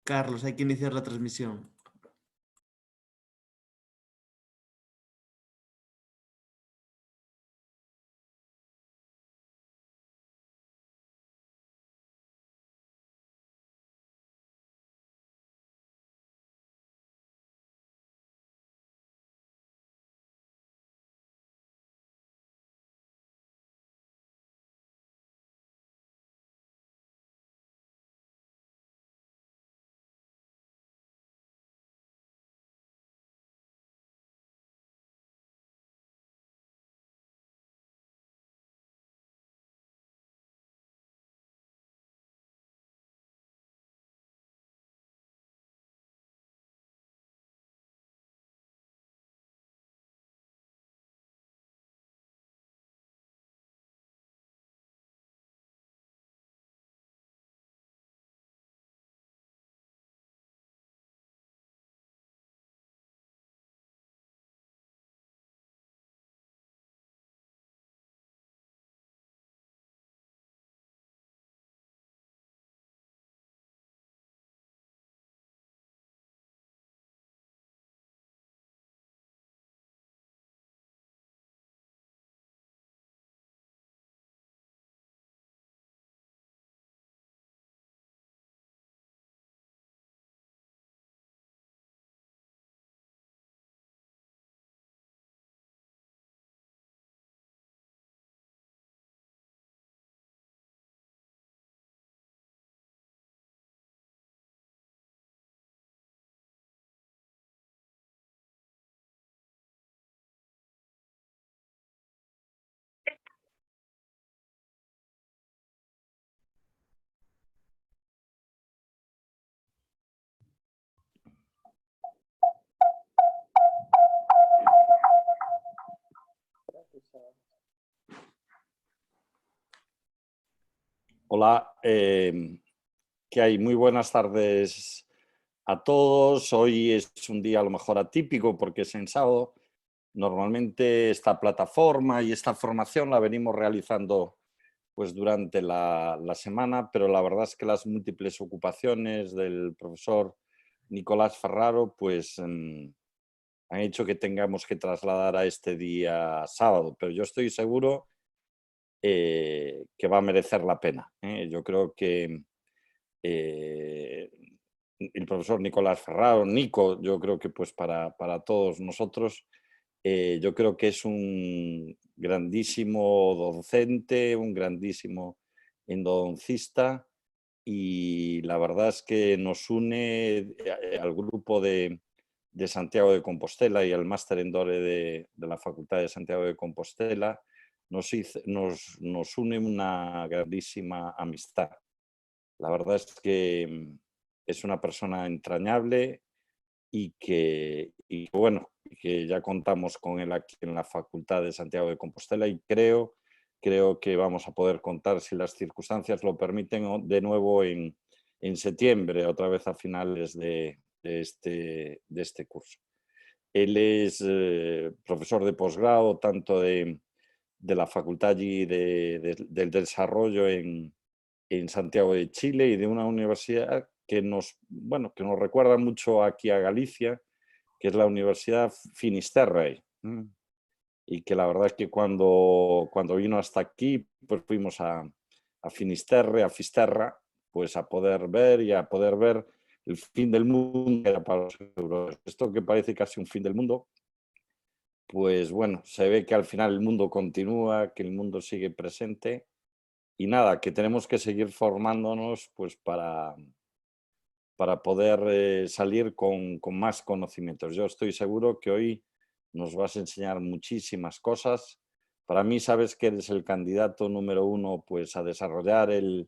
Carlos, hay que iniciar la transmisión. Hola, ¿qué hay? Muy buenas tardes a todos. Hoy es un día a lo mejor atípico porque es en sábado. Normalmente esta plataforma y esta formación la venimos realizando pues durante la semana, pero la verdad es que las múltiples ocupaciones del profesor Nicolás Ferraro pues han hecho que tengamos que trasladar a este día sábado, pero yo estoy seguro que va a merecer la pena. Yo creo que el profesor Nicolás Ferraro, Nico, yo creo que pues para todos nosotros, yo creo que es un grandísimo docente, un grandísimo endodoncista y la verdad es que nos une al grupo de Santiago de Compostela y al máster en DORE de la Facultad de Santiago de Compostela, nos une una grandísima amistad. La verdad es que es una persona entrañable y que ya contamos con él aquí en la Facultad de Santiago de Compostela y creo que vamos a poder contar, si las circunstancias lo permiten, de nuevo en septiembre, otra vez a finales de este curso. Él es profesor de posgrado tanto de la Facultad allí del Desarrollo en Santiago de Chile y de una universidad que que nos recuerda mucho aquí a Galicia, que es la Universidad Finisterrae. Y que la verdad es que cuando vino hasta aquí, pues fuimos a Finisterre, a Fisterra, pues a poder ver el fin del mundo era para los europeos. Esto que parece casi un fin del mundo, pues bueno, se ve que al final el mundo continúa, que el mundo sigue presente y nada, que tenemos que seguir formándonos pues para poder salir con más conocimientos. Yo estoy seguro que hoy nos vas a enseñar muchísimas cosas. Para mí sabes que eres el candidato número uno pues, a desarrollar el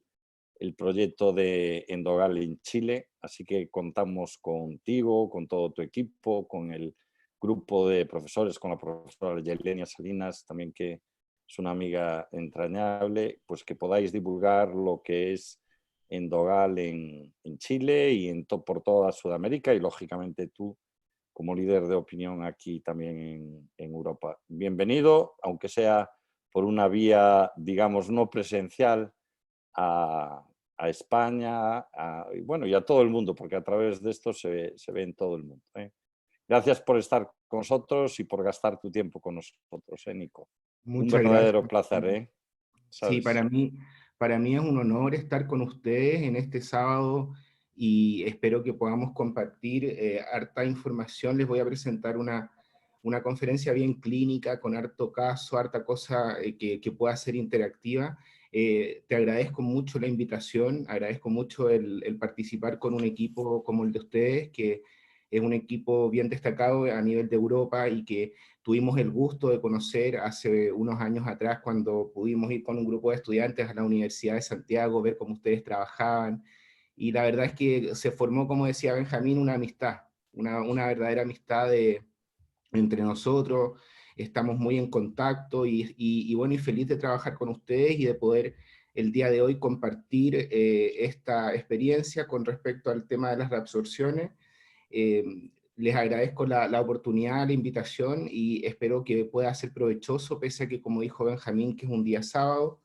proyecto de Endogal en Chile, así que contamos contigo, con todo tu equipo, con el grupo de profesores, con la profesora Yelenia Salinas, también que es una amiga entrañable, pues que podáis divulgar lo que es Endogal en Chile y por toda Sudamérica y lógicamente tú como líder de opinión aquí también en Europa. Bienvenido, aunque sea por una vía, digamos, no presencial, a a España, y bueno, y a todo el mundo, porque a través de esto se ve en todo el mundo. Gracias por estar con nosotros y por gastar tu tiempo con nosotros, Nico. Un Muchas gracias. verdadero placer, Sí, ¿sabes? para mí es un honor estar con ustedes en este sábado y espero que podamos compartir harta información. Les voy a presentar una conferencia bien clínica, con harto caso, harta cosa que pueda ser interactiva. Te agradezco mucho la invitación, agradezco mucho el participar con un equipo como el de ustedes, que es un equipo bien destacado a nivel de Europa y que tuvimos el gusto de conocer hace unos años atrás cuando pudimos ir con un grupo de estudiantes a la Universidad de Santiago, ver cómo ustedes trabajaban. Y la verdad es que se formó, como decía Benjamín, una amistad, una verdadera amistad entre nosotros. Estamos muy en contacto y bueno, y feliz de trabajar con ustedes y de poder el día de hoy compartir esta experiencia con respecto al tema de las reabsorciones. Les agradezco la oportunidad, la invitación y espero que pueda ser provechoso, pese a que, como dijo Benjamín, que es un día sábado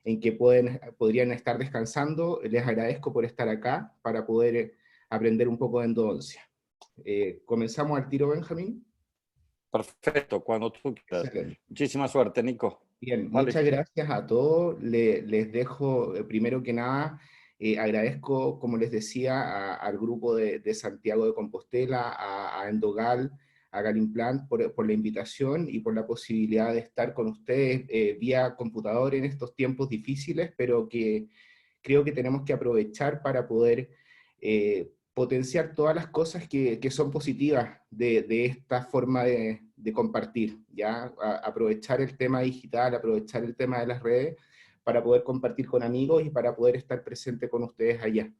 en que podrían estar descansando. Les agradezco por estar acá para poder aprender un poco de endodoncia. ¿Comenzamos al tiro, Benjamín? Perfecto, cuando tú quieras. Excelente. Muchísima suerte, Nico. Bien, Vale. muchas gracias a todos. Les dejo, primero que nada, agradezco, como les decía, al grupo de Santiago de Compostela, a Endogal, a Galimplant por la invitación y por la posibilidad de estar con ustedes vía computador en estos tiempos difíciles, pero que creo que tenemos que aprovechar para poder potenciar todas las cosas que son positivas de esta forma de compartir, ¿ya? Aprovechar el tema digital, aprovechar el tema de las redes para poder compartir con amigos y para poder estar presente con ustedes allá.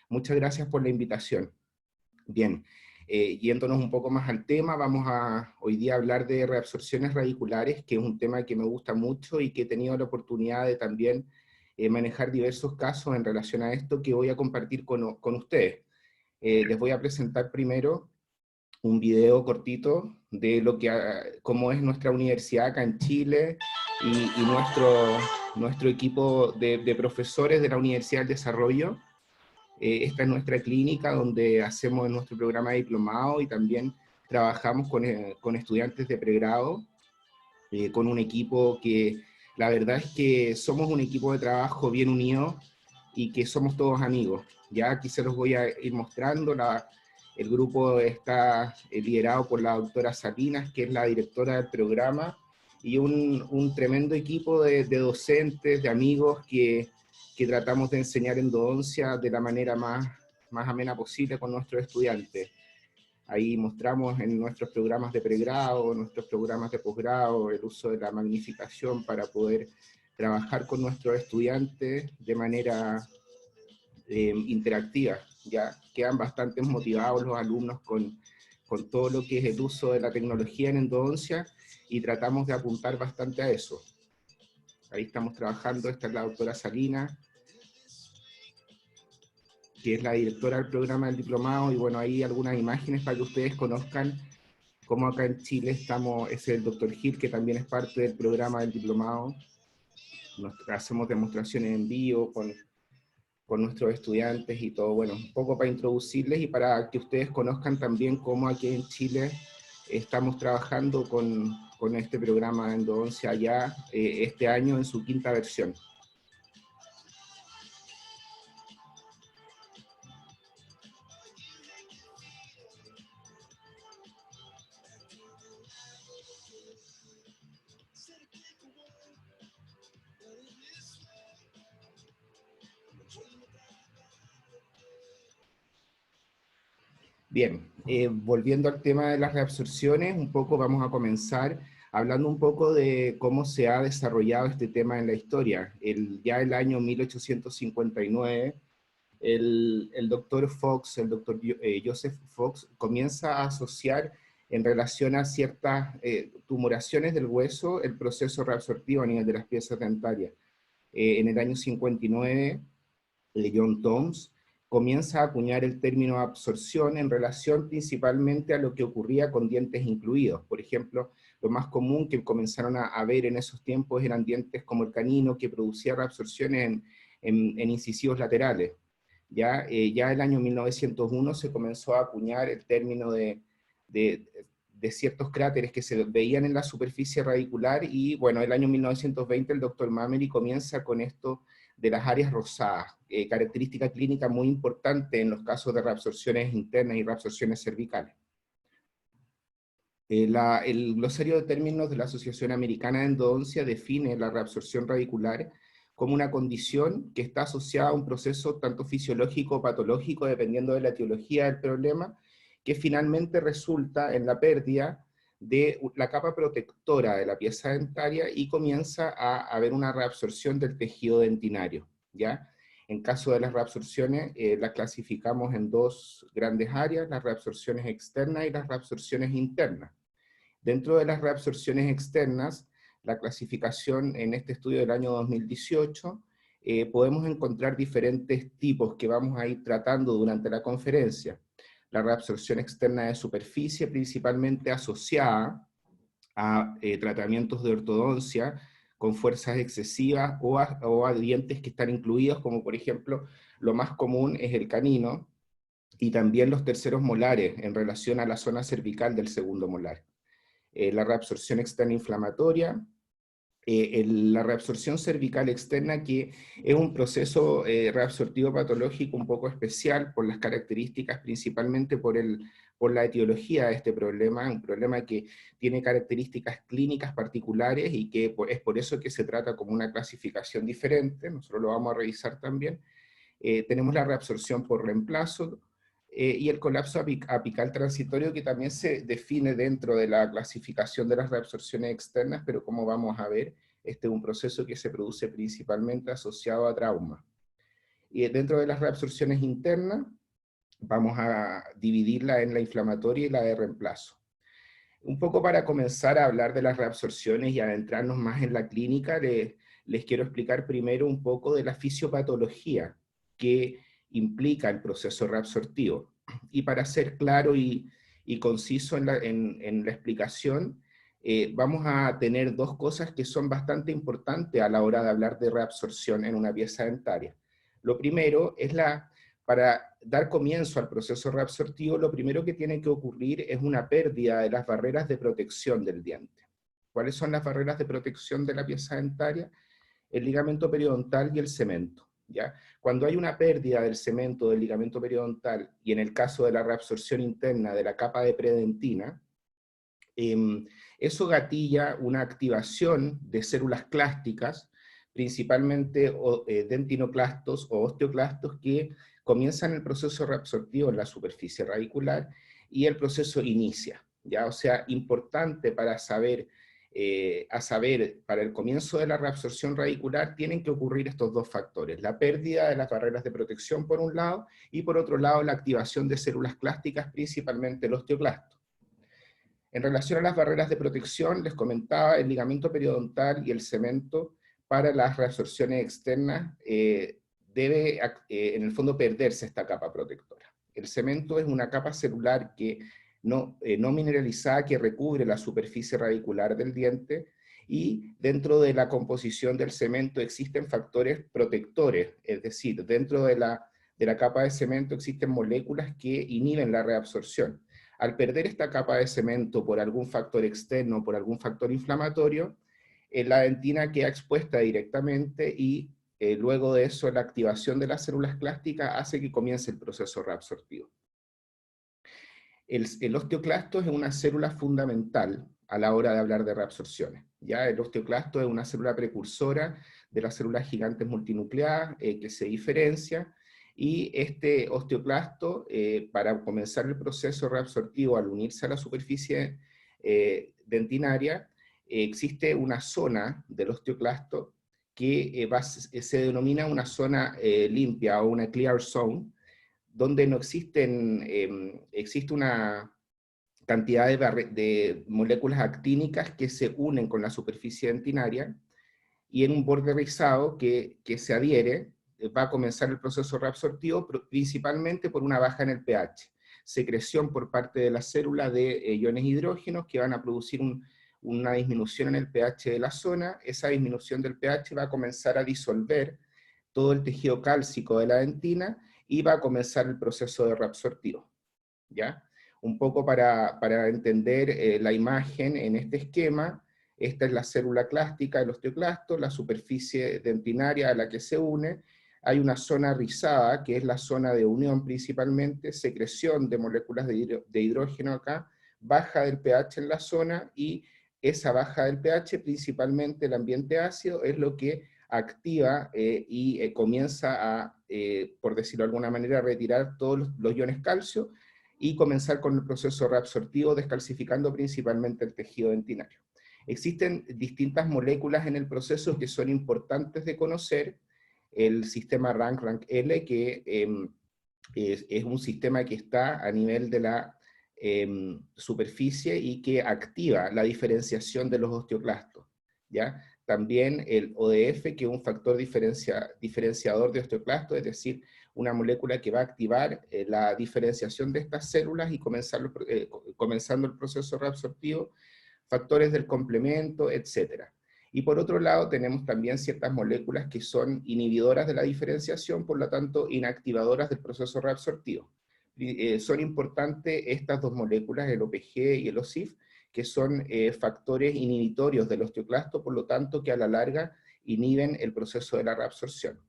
Muchas gracias por la invitación. Bien, yéndonos un poco más al tema, vamos a hoy día hablar de reabsorciones radiculares, que es un tema que me gusta mucho y que he tenido la oportunidad de también manejar diversos casos en relación a esto que voy a compartir con ustedes. Les voy a presentar primero un video cortito de cómo es nuestra universidad acá en Chile y nuestro equipo de profesores de la Universidad del Desarrollo. Esta es nuestra clínica donde hacemos nuestro programa de diplomado y también trabajamos con estudiantes de pregrado, con un equipo que la verdad es que somos un equipo de trabajo bien unido y que somos todos amigos. Ya aquí se los voy a ir mostrando. El grupo está liderado por la doctora Salinas, que es la directora del programa, y un tremendo equipo de docentes, de amigos que tratamos de enseñar endodoncia de la manera más amena posible con nuestros estudiantes. Ahí mostramos en nuestros programas de pregrado, nuestros programas de posgrado, el uso de la magnificación para poder trabajar con nuestros estudiantes de manera interactiva. Ya quedan bastante motivados los alumnos con todo lo que es el uso de la tecnología en endodoncia y tratamos de apuntar bastante a eso. Ahí estamos trabajando, esta es la doctora Salina, que es la directora del programa del diplomado, y bueno, ahí algunas imágenes para que ustedes conozcan cómo acá en Chile estamos. Es el doctor Gil, que también es parte del programa del diplomado. Hacemos demostraciones en vivo con nuestros estudiantes y todo, bueno, un poco para introducirles y para que ustedes conozcan también cómo aquí en Chile estamos trabajando con este programa de endodoncia ya este año en su 5ª versión. Bien, volviendo al tema de las reabsorciones, un poco vamos a comenzar hablando un poco de cómo se ha desarrollado este tema en la historia. Ya el año 1859, el doctor Fox, el doctor Joseph Fox, comienza a asociar en relación a ciertas tumoraciones del hueso el proceso reabsortivo a nivel de las piezas dentarias. En el año 59, John Toms comienza a acuñar el término absorción en relación principalmente a lo que ocurría con dientes incluidos. Por ejemplo, lo más común que comenzaron a ver en esos tiempos eran dientes como el canino, que producía reabsorciones en incisivos laterales. Ya el año 1901 se comenzó a acuñar el término de ciertos cráteres que se veían en la superficie radicular, y bueno, el año 1920 el doctor Mamery comienza con esto de las áreas rosadas, característica clínica muy importante en los casos de reabsorciones internas y reabsorciones cervicales. El glosario de términos de la Asociación Americana de Endodoncia define la reabsorción radicular como una condición que está asociada a un proceso tanto fisiológico o patológico, dependiendo de la etiología del problema, que finalmente resulta en la pérdida de la capa protectora de la pieza dentaria y comienza a haber una reabsorción del tejido dentinario, ¿ya? En caso de las reabsorciones, las clasificamos en dos grandes áreas, las reabsorciones externas y las reabsorciones internas. Dentro de las reabsorciones externas, la clasificación en este estudio del año 2018, podemos encontrar diferentes tipos que vamos a ir tratando durante la conferencia. La reabsorción externa de superficie, principalmente asociada a tratamientos de ortodoncia con fuerzas excesivas o a dientes que están incluidos, como por ejemplo, lo más común es el canino, y también los terceros molares en relación a la zona cervical del segundo molar. La reabsorción externa inflamatoria, la reabsorción cervical externa, que es un proceso reabsortivo patológico un poco especial por las características, principalmente por la etiología de este problema, un problema que tiene características clínicas particulares y que es por eso que se trata como una clasificación diferente. Nosotros lo vamos a revisar también. Tenemos la reabsorción por reemplazo, y el colapso apical transitorio, que también se define dentro de la clasificación de las reabsorciones externas, pero como vamos a ver, este es un proceso que se produce principalmente asociado a trauma. Y dentro de las reabsorciones internas, vamos a dividirla en la inflamatoria y la de reemplazo. Un poco para comenzar a hablar de las reabsorciones y adentrarnos más en la clínica, les quiero explicar primero un poco de la fisiopatología que implica el proceso reabsortivo. Y para ser claro y conciso en la explicación, vamos a tener dos cosas que son bastante importantes a la hora de hablar de reabsorción en una pieza dentaria. Lo primero es para dar comienzo al proceso reabsortivo, lo primero que tiene que ocurrir es una pérdida de las barreras de protección del diente. ¿Cuáles son las barreras de protección de la pieza dentaria? El ligamento periodontal y el cemento, ¿ya? Cuando hay una pérdida del cemento, del ligamento periodontal, y en el caso de la reabsorción interna de la capa de predentina, eso gatilla una activación de células clásticas, principalmente dentinoclastos o osteoclastos, que comienzan el proceso reabsortivo en la superficie radicular y el proceso inicia, ¿ya? O sea, importante para saber, para el comienzo de la reabsorción radicular tienen que ocurrir estos dos factores: la pérdida de las barreras de protección por un lado, y por otro lado la activación de células clásticas, principalmente el osteoclasto. En relación a las barreras de protección, les comentaba, el ligamento periodontal y el cemento para las reabsorciones externas debe en el fondo perderse esta capa protectora. El cemento es una capa celular que no mineralizada que recubre la superficie radicular del diente, y dentro de la composición del cemento existen factores protectores, es decir, dentro de la capa de cemento existen moléculas que inhiben la reabsorción. Al perder esta capa de cemento por algún factor externo, por algún factor inflamatorio, la dentina queda expuesta directamente, y luego de eso la activación de las células clásticas hace que comience el proceso reabsortivo. El osteoclasto es una célula fundamental a la hora de hablar de reabsorciones. ¿Ya? El osteoclasto es una célula precursora de las células gigantes multinucleadas que se diferencia, y este osteoclasto, para comenzar el proceso reabsortivo al unirse a la superficie dentinaria, existe una zona del osteoclasto que se denomina una zona limpia o una clear zone, donde no existe una cantidad de moléculas actínicas que se unen con la superficie dentinaria, y en un borde rizado que se adhiere, va a comenzar el proceso reabsortivo principalmente por una baja en el pH, secreción por parte de la célula de iones hidrógenos que van a producir una disminución en el pH de la zona. Esa disminución del pH va a comenzar a disolver todo el tejido cálcico de la dentina y va a comenzar el proceso de reabsortivo, ¿ya? Un poco para entender la imagen en este esquema, esta es la célula clástica del osteoclasto, la superficie dentinaria a la que se une, hay una zona rizada, que es la zona de unión principalmente, secreción de moléculas de hidrógeno acá, baja del pH en la zona, y esa baja del pH, principalmente el ambiente ácido, es lo que activa y comienza a, por decirlo de alguna manera, a retirar todos los iones calcio, y comenzar con el proceso reabsortivo, descalcificando principalmente el tejido dentinario. Existen distintas moléculas en el proceso que son importantes de conocer. El sistema RANK-RANK-L, que es un sistema que está a nivel de la superficie y que activa la diferenciación de los osteoclastos, ¿ya? También el ODF, que es un factor diferenciador de osteoclastos, es decir, una molécula que va a activar la diferenciación de estas células y comenzando el proceso reabsortivo, factores del complemento, etc. Y por otro lado tenemos también ciertas moléculas que son inhibidoras de la diferenciación, por lo tanto inactivadoras del proceso reabsortivo. Son importantes estas dos moléculas, el OPG y el OSIF, que son factores inhibitorios del osteoclasto, por lo tanto que a la larga inhiben el proceso de la reabsorción.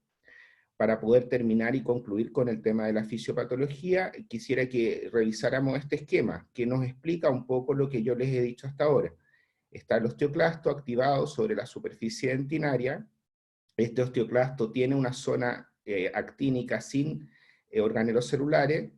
Para poder terminar y concluir con el tema de la fisiopatología, quisiera que revisáramos este esquema, que nos explica un poco lo que yo les he dicho hasta ahora. Está el osteoclasto activado sobre la superficie dentinaria. Este osteoclasto tiene una zona actínica sin organelos celulares,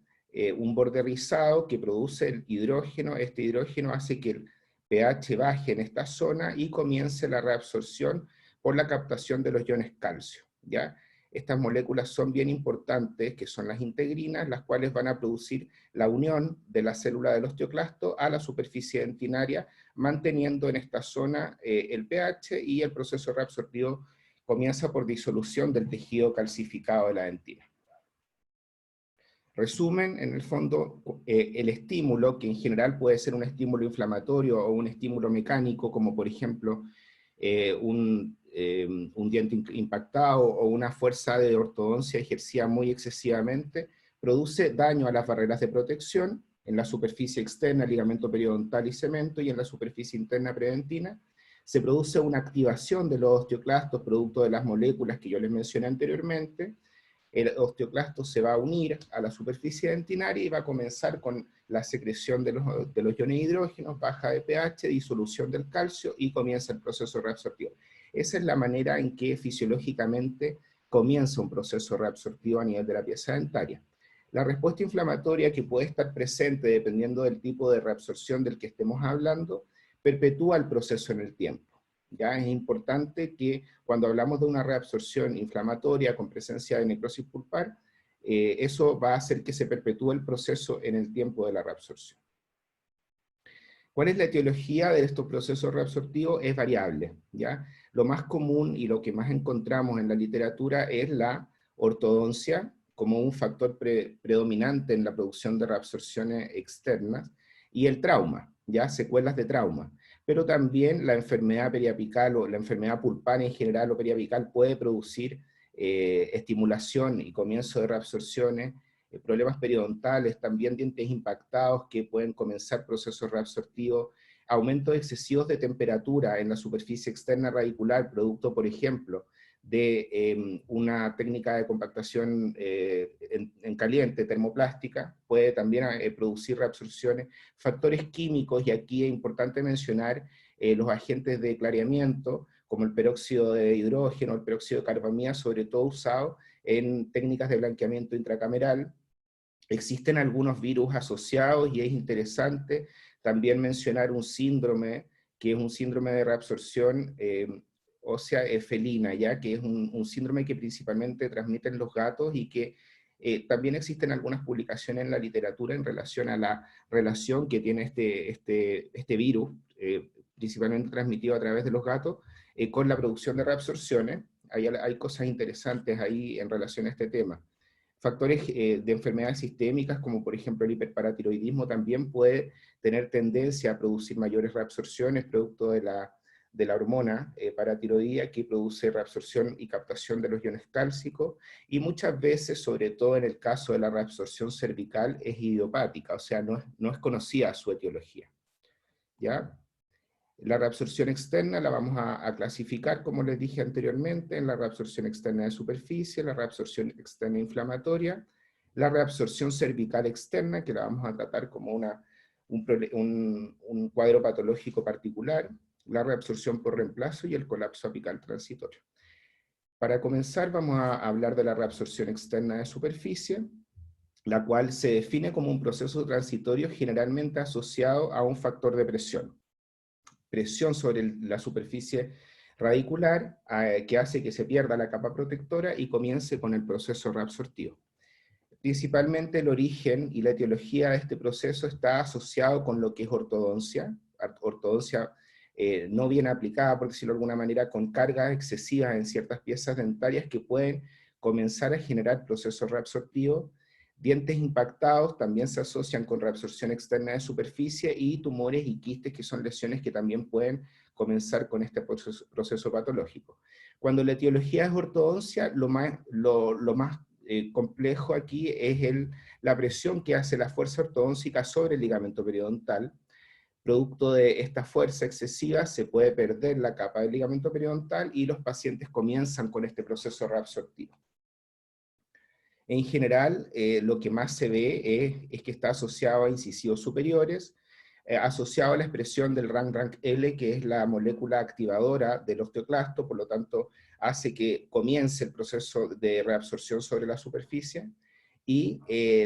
un borde rizado que produce el hidrógeno. Este hidrógeno hace que el pH baje en esta zona y comience la reabsorción por la captación de los iones calcio, ¿ya? Estas moléculas son bien importantes, que son las integrinas, las cuales van a producir la unión de la célula del osteoclasto a la superficie dentinaria, manteniendo en esta zona el pH, y el proceso reabsortivo comienza por disolución del tejido calcificado de la dentina. Resumen, en el fondo, el estímulo, que en general puede ser un estímulo inflamatorio o un estímulo mecánico, como por ejemplo un diente impactado o una fuerza de ortodoncia ejercida muy excesivamente, produce daño a las barreras de protección en la superficie externa, ligamento periodontal y cemento, y en la superficie interna predentina. Se produce una activación de los osteoclastos producto de las moléculas que yo les mencioné anteriormente. El osteoclasto se va a unir a la superficie dentinaria y va a comenzar con la secreción de los iones hidrógenos, baja de pH, disolución del calcio, y comienza el proceso reabsortivo. Esa es la manera en que fisiológicamente comienza un proceso reabsortivo a nivel de la pieza dentaria. La respuesta inflamatoria, que puede estar presente dependiendo del tipo de reabsorción del que estemos hablando, perpetúa el proceso en el tiempo. Ya es importante que cuando hablamos de una reabsorción inflamatoria con presencia de necrosis pulpar, eso va a hacer que se perpetúe el proceso en el tiempo de la reabsorción. ¿Cuál es la etiología de estos procesos reabsortivos? Es variable, ¿ya? Lo más común y lo que más encontramos en la literatura es la ortodoncia como un factor predominante en la producción de reabsorciones externas, y el trauma, ¿ya? Secuelas de trauma. Pero también la enfermedad periapical o la enfermedad pulpar en general o periapical puede producir estimulación y comienzo de reabsorciones, problemas periodontales, también dientes impactados que pueden comenzar procesos reabsortivos, aumentos excesivos de temperatura en la superficie externa radicular, producto, por ejemplo, de una técnica de compactación en caliente, termoplástica, puede también producir reabsorciones, factores químicos, y aquí es importante mencionar los agentes de clareamiento, como el peróxido de hidrógeno, el peróxido de carbamida, sobre todo usado en técnicas de blanqueamiento intracameral. Existen algunos virus asociados, y es interesante también mencionar un síndrome, que es un síndrome de reabsorción ósea felina, ya que es un síndrome que principalmente transmiten los gatos, y que también existen algunas publicaciones en la literatura en relación a la relación que tiene este virus, principalmente transmitido a través de los gatos, con la producción de reabsorciones. Hay cosas interesantes ahí en relación a este tema. Factores de enfermedades sistémicas, como por ejemplo el hiperparatiroidismo, también puede tener tendencia a producir mayores reabsorciones, producto de de la hormona paratiroidea que produce reabsorción y captación de los iones cálcicos, y muchas veces, sobre todo en el caso de la reabsorción cervical, es idiopática, o sea, no es conocida su etiología. ¿Ya? La reabsorción externa la vamos a clasificar, como les dije anteriormente, en la reabsorción externa de superficie, la reabsorción externa inflamatoria, la reabsorción cervical externa, que la vamos a tratar como un cuadro patológico particular, la reabsorción por reemplazo y el colapso apical transitorio. Para comenzar vamos a hablar de la reabsorción externa de superficie, la cual se define como un proceso transitorio generalmente asociado a un factor de presión. Presión sobre la superficie radicular que hace que se pierda la capa protectora y comience con el proceso reabsortivo. Principalmente el origen y la etiología de este proceso está asociado con lo que es ortodoncia no bien aplicada, por decirlo de alguna manera, con cargas excesivas en ciertas piezas dentarias que pueden comenzar a generar procesos reabsortivos. Dientes impactados también se asocian con reabsorción externa de superficie y tumores y quistes, que son lesiones que también pueden comenzar con este proceso patológico. Cuando la etiología es ortodoncia, lo más complejo aquí es la presión que hace la fuerza ortodóntica sobre el ligamento periodontal. Producto de esta fuerza excesiva se puede perder la capa del ligamento periodontal y los pacientes comienzan con este proceso reabsortivo. En general, lo que más se ve es que está asociado a incisivos superiores, asociado a la expresión del RANK-RANK-L, que es la molécula activadora del osteoclasto, por lo tanto hace que comience el proceso de reabsorción sobre la superficie, y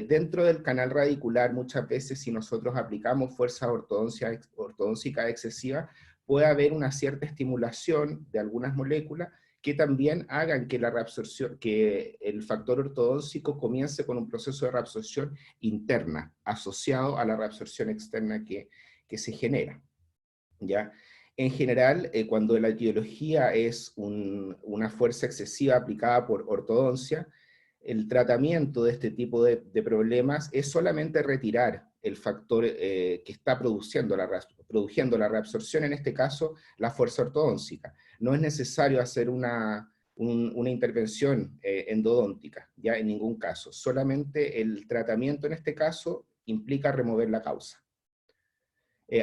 dentro del canal radicular muchas veces si nosotros aplicamos fuerza ortodóntica excesiva, puede haber una cierta estimulación de algunas moléculas que también hagan que la reabsorción, que el factor ortodóntico comience con un proceso de reabsorción interna, asociado a la reabsorción externa que se genera. ¿Ya? En general, cuando la etiología es una fuerza excesiva aplicada por ortodoncia, el tratamiento de este tipo de problemas es solamente retirar el factor que está produciendo la reabsorción, en este caso, la fuerza ortodóntica. No es necesario hacer una intervención endodóntica, ya en ningún caso. Solamente el tratamiento en este caso implica remover la causa.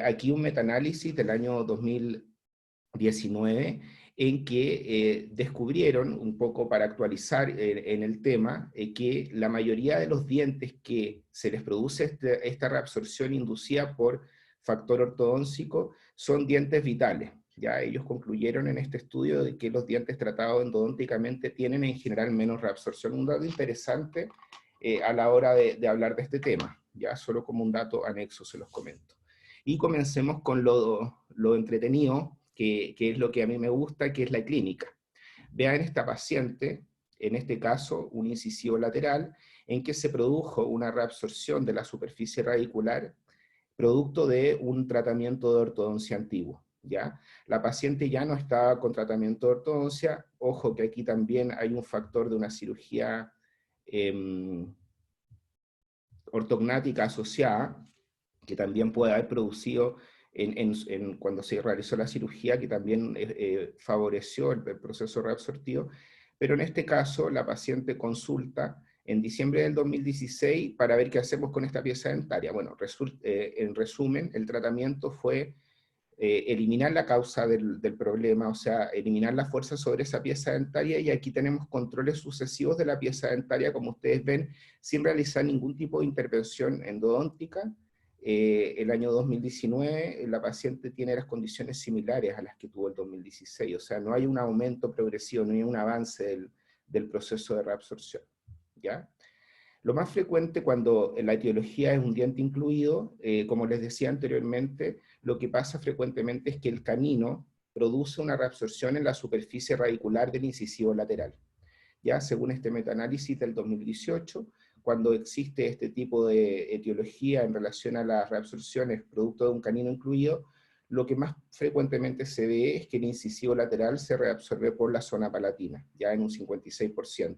Aquí un metaanálisis del año 2019 en que descubrieron, un poco para actualizar en el tema, que la mayoría de los dientes que se les produce esta reabsorción inducida por factor ortodóntico son dientes vitales. Ya ellos concluyeron en este estudio de que los dientes tratados endodónticamente tienen en general menos reabsorción. Un dato interesante a la hora de hablar de este tema, ya solo como un dato anexo se los comento. Y comencemos con lo entretenido, que es lo que a mí me gusta, que es la clínica. Vean esta paciente, en este caso un incisivo lateral, en que se produjo una reabsorción de la superficie radicular, producto de un tratamiento de ortodoncia antiguo. ¿Ya? La paciente ya no estaba con tratamiento de ortodoncia, ojo que aquí también hay un factor de una cirugía ortognática asociada, que también puede haber producido cuando se realizó la cirugía, que también favoreció el proceso reabsortivo, pero en este caso la paciente consulta en diciembre del 2016 para ver qué hacemos con esta pieza dentaria. Bueno, en resumen, el tratamiento fue eliminar la causa del problema, o sea, eliminar la fuerza sobre esa pieza dentaria, y aquí tenemos controles sucesivos de la pieza dentaria, como ustedes ven, sin realizar ningún tipo de intervención endodóntica. El año 2019 la paciente tiene las condiciones similares a las que tuvo el 2016, o sea, no hay un aumento progresivo, no hay un avance del proceso de reabsorción, ¿ya? Lo más frecuente cuando la etiología es un diente incluido, como les decía anteriormente, lo que pasa frecuentemente es que el canino produce una reabsorción en la superficie radicular del incisivo lateral. Ya según este metaanálisis del 2018, cuando existe este tipo de etiología en relación a las reabsorciones producto de un canino incluido, lo que más frecuentemente se ve es que el incisivo lateral se reabsorbe por la zona palatina, ya en un 56%.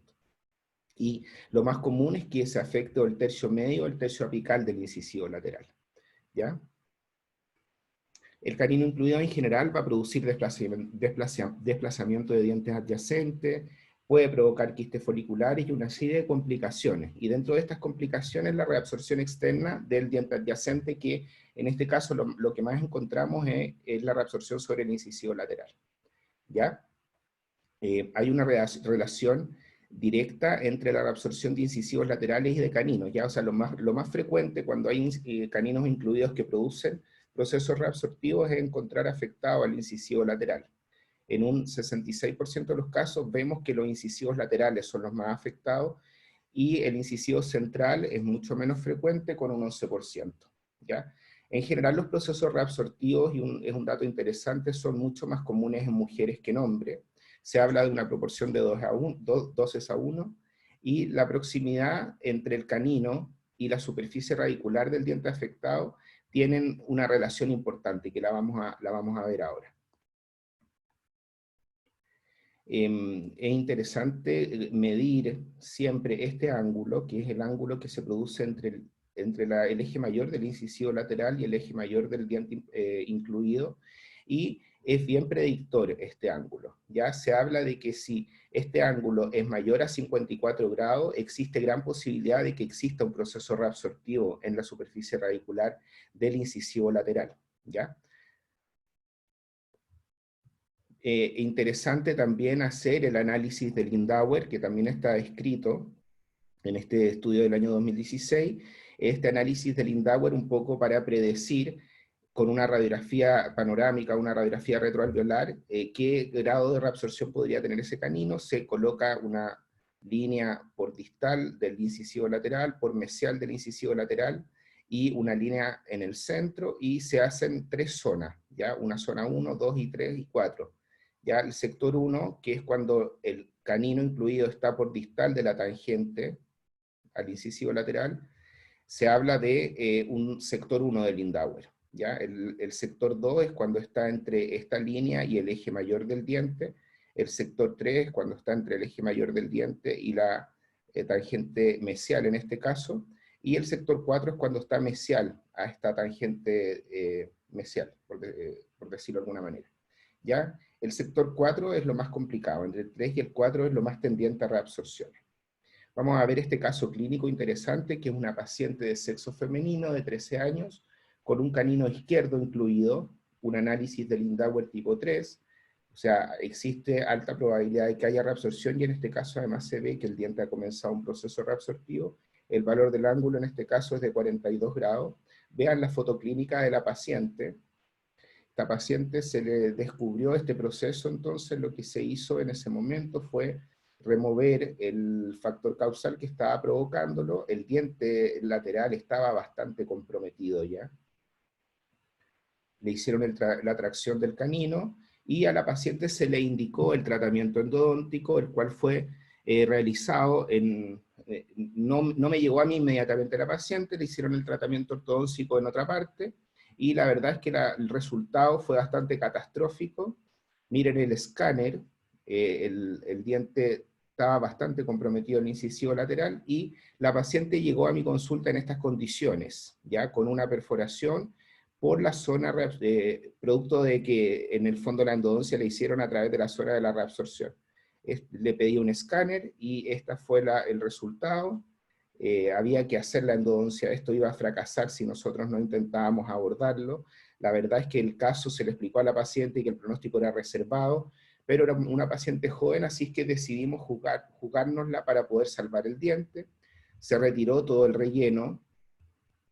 Y lo más común es que se afecte el tercio medio o el tercio apical del incisivo lateral. ¿Ya? El canino incluido en general va a producir desplazamiento de dientes adyacentes, puede provocar quistes foliculares y una serie de complicaciones. Y dentro de estas complicaciones, la reabsorción externa del diente adyacente, que en este caso lo que más encontramos es la reabsorción sobre el incisivo lateral. ¿Ya? Hay una relación directa entre la reabsorción de incisivos laterales y de caninos, ¿ya? O sea, lo más frecuente cuando hay caninos incluidos que producen procesos reabsortivos es encontrar afectado al incisivo lateral. En un 66% de los casos vemos que los incisivos laterales son los más afectados y el incisivo central es mucho menos frecuente con un 11%, ¿ya? En general los procesos reabsortivos, y es un dato interesante, son mucho más comunes en mujeres que en hombres. Se habla de una proporción de 2 a 1, y la proximidad entre el canino y la superficie radicular del diente afectado tienen una relación importante, que la vamos a ver ahora. Es interesante medir siempre este ángulo, que es el ángulo que se produce entre el eje mayor del incisivo lateral y el eje mayor del diente incluido, y es bien predictor este ángulo. Ya se habla de que si este ángulo es mayor a 54 grados, existe gran posibilidad de que exista un proceso reabsortivo en la superficie radicular del incisivo lateral, ¿ya? Interesante también hacer el análisis de Lindauer, que también está escrito en este estudio del año 2016, este análisis de Lindauer un poco para predecir con una radiografía panorámica, una radiografía retroalveolar, qué grado de reabsorción podría tener ese canino. Se coloca una línea por distal del incisivo lateral, por mesial del incisivo lateral, y una línea en el centro, y se hacen 3 zonas, ¿ya? Una zona 1, 2 y 3 y 4. Ya el sector 1, que es cuando el canino incluido está por distal de la tangente al incisivo lateral, se habla de un sector 1 de Lindauer. ¿Ya? El sector 2 es cuando está entre esta línea y el eje mayor del diente. El sector 3 es cuando está entre el eje mayor del diente y la tangente mesial en este caso. Y el sector 4 es cuando está mesial a esta tangente mesial, por decirlo de alguna manera. ¿Ya? El sector 4 es lo más complicado, entre el 3 y el 4 es lo más tendiente a reabsorción. Vamos a ver este caso clínico interesante, que es una paciente de sexo femenino de 13 años, con un canino izquierdo incluido, un análisis de Lindauer tipo 3, o sea, existe alta probabilidad de que haya reabsorción, y en este caso además se ve que el diente ha comenzado un proceso reabsortivo. El valor del ángulo en este caso es de 42 grados. Vean la fotoclínica de la paciente. Esta paciente se le descubrió este proceso, entonces lo que se hizo en ese momento fue remover el factor causal que estaba provocándolo. El diente lateral estaba bastante comprometido ya. Le hicieron la tracción del canino, y a la paciente se le indicó el tratamiento endodóntico, el cual fue realizado no me llegó a mí inmediatamente la paciente, le hicieron el tratamiento ortodóntico en otra parte, y la verdad es que el resultado fue bastante catastrófico. Miren el escáner, el diente estaba bastante comprometido en el incisivo lateral, y la paciente llegó a mi consulta en estas condiciones, ya con una perforación por la zona, producto de que en el fondo la endodoncia le hicieron a través de la zona de la reabsorción. Le pedí un escáner, y este fue el resultado. Había que hacer la endodoncia, esto iba a fracasar si nosotros no intentábamos abordarlo. La verdad es que el caso se le explicó a la paciente y que el pronóstico era reservado, pero era una paciente joven, así es que decidimos jugárnosla para poder salvar el diente. Se retiró todo el relleno,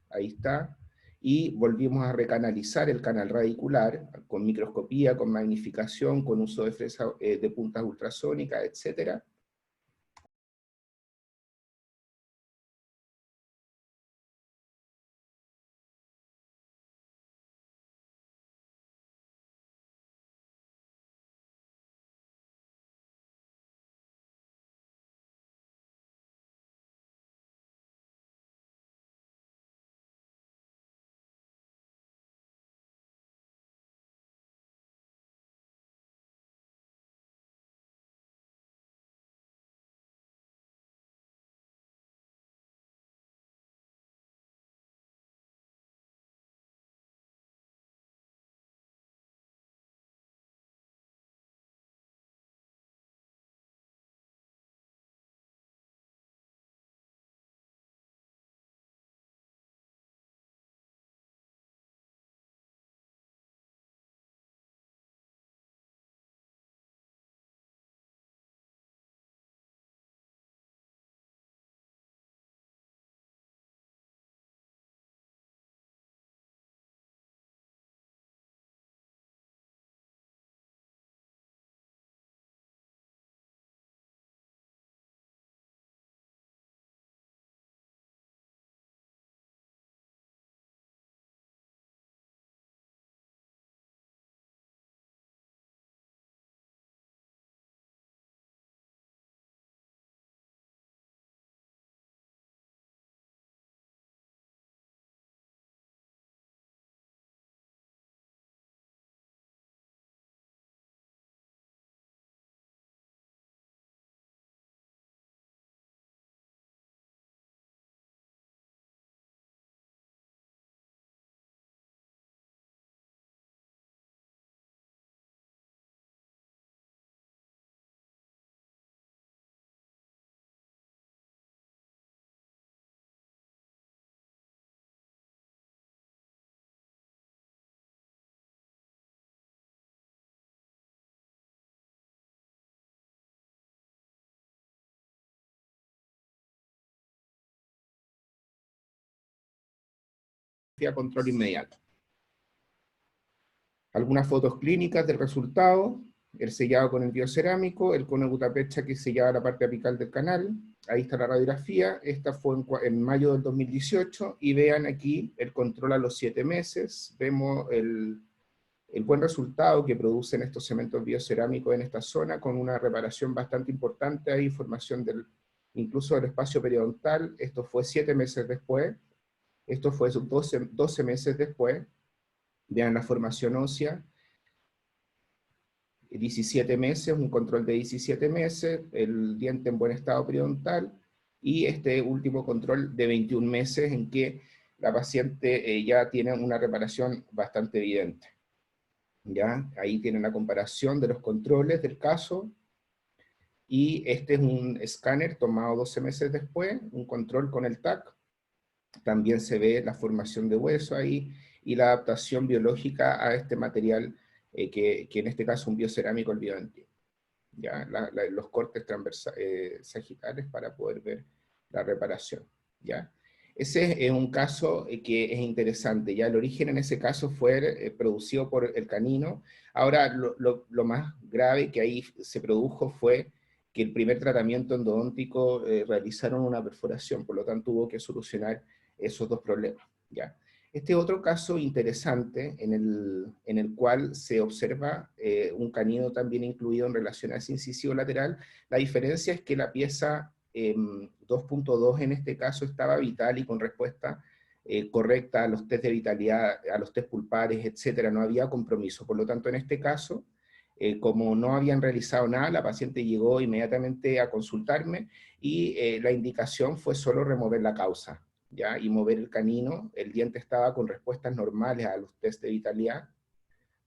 ahí está, y volvimos a recanalizar el canal radicular con microscopía, con magnificación, con uso de puntas ultrasónicas, etcétera. control inmediato. Algunas fotos clínicas del resultado, el sellado con el biocerámico, el cono de Gutapecha que sellaba la parte apical del canal, ahí está la radiografía, esta fue en mayo del 2018, y vean aquí el control a los 7 meses, vemos el buen resultado que producen estos cementos biocerámicos en esta zona, con una reparación bastante importante, hay información incluso del espacio periodontal, esto fue 7 meses después, esto fue 12 meses después, vean la formación ósea, 17 meses, un control de 17 meses, el diente en buen estado periodontal, y este último control de 21 meses en que la paciente ya tiene una reparación bastante evidente. ¿Ya? Ahí tienen la comparación de los controles del caso, y este es un escáner tomado 12 meses después, un control con el TAC, también se ve la formación de hueso ahí, y la adaptación biológica a este material, que en este caso un biocerámico, el biodentín. ¿Ya? Los cortes sagitales para poder ver la reparación. ¿Ya? Ese es un caso que es interesante. Ya el origen en ese caso fue producido por el canino. Ahora, lo más grave que ahí se produjo fue que el primer tratamiento endodóntico realizaron una perforación, por lo tanto hubo que solucionar esos dos problemas. ¿Ya? Este otro caso interesante en el cual se observa un canino también incluido en relación a ese incisivo lateral. La diferencia es que la pieza 2.2 en este caso estaba vital y con respuesta correcta a los test de vitalidad, a los test pulpares, etcétera, no había compromiso. Por lo tanto, en este caso, como no habían realizado nada, la paciente llegó inmediatamente a consultarme, y la indicación fue solo remover la causa, ¿ya? Y mover el canino. El diente estaba con respuestas normales a los test de vitalidad,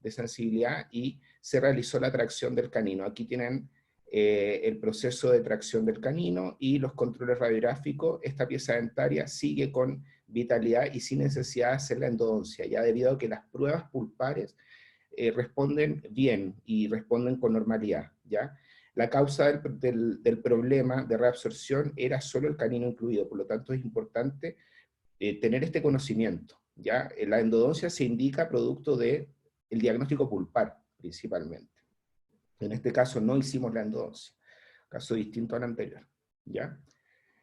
de sensibilidad, y se realizó la tracción del canino. Aquí tienen el proceso de tracción del canino y los controles radiográficos. Esta pieza dentaria sigue con vitalidad y sin necesidad de hacer la endodoncia, ya debido a que las pruebas pulpares responden bien y responden con normalidad, ¿ya? La causa del problema de reabsorción era solo el canino incluido, por lo tanto es importante tener este conocimiento, ¿ya? La endodoncia se indica producto del diagnóstico pulpar, principalmente. En este caso no hicimos la endodoncia, caso distinto al anterior, ¿ya?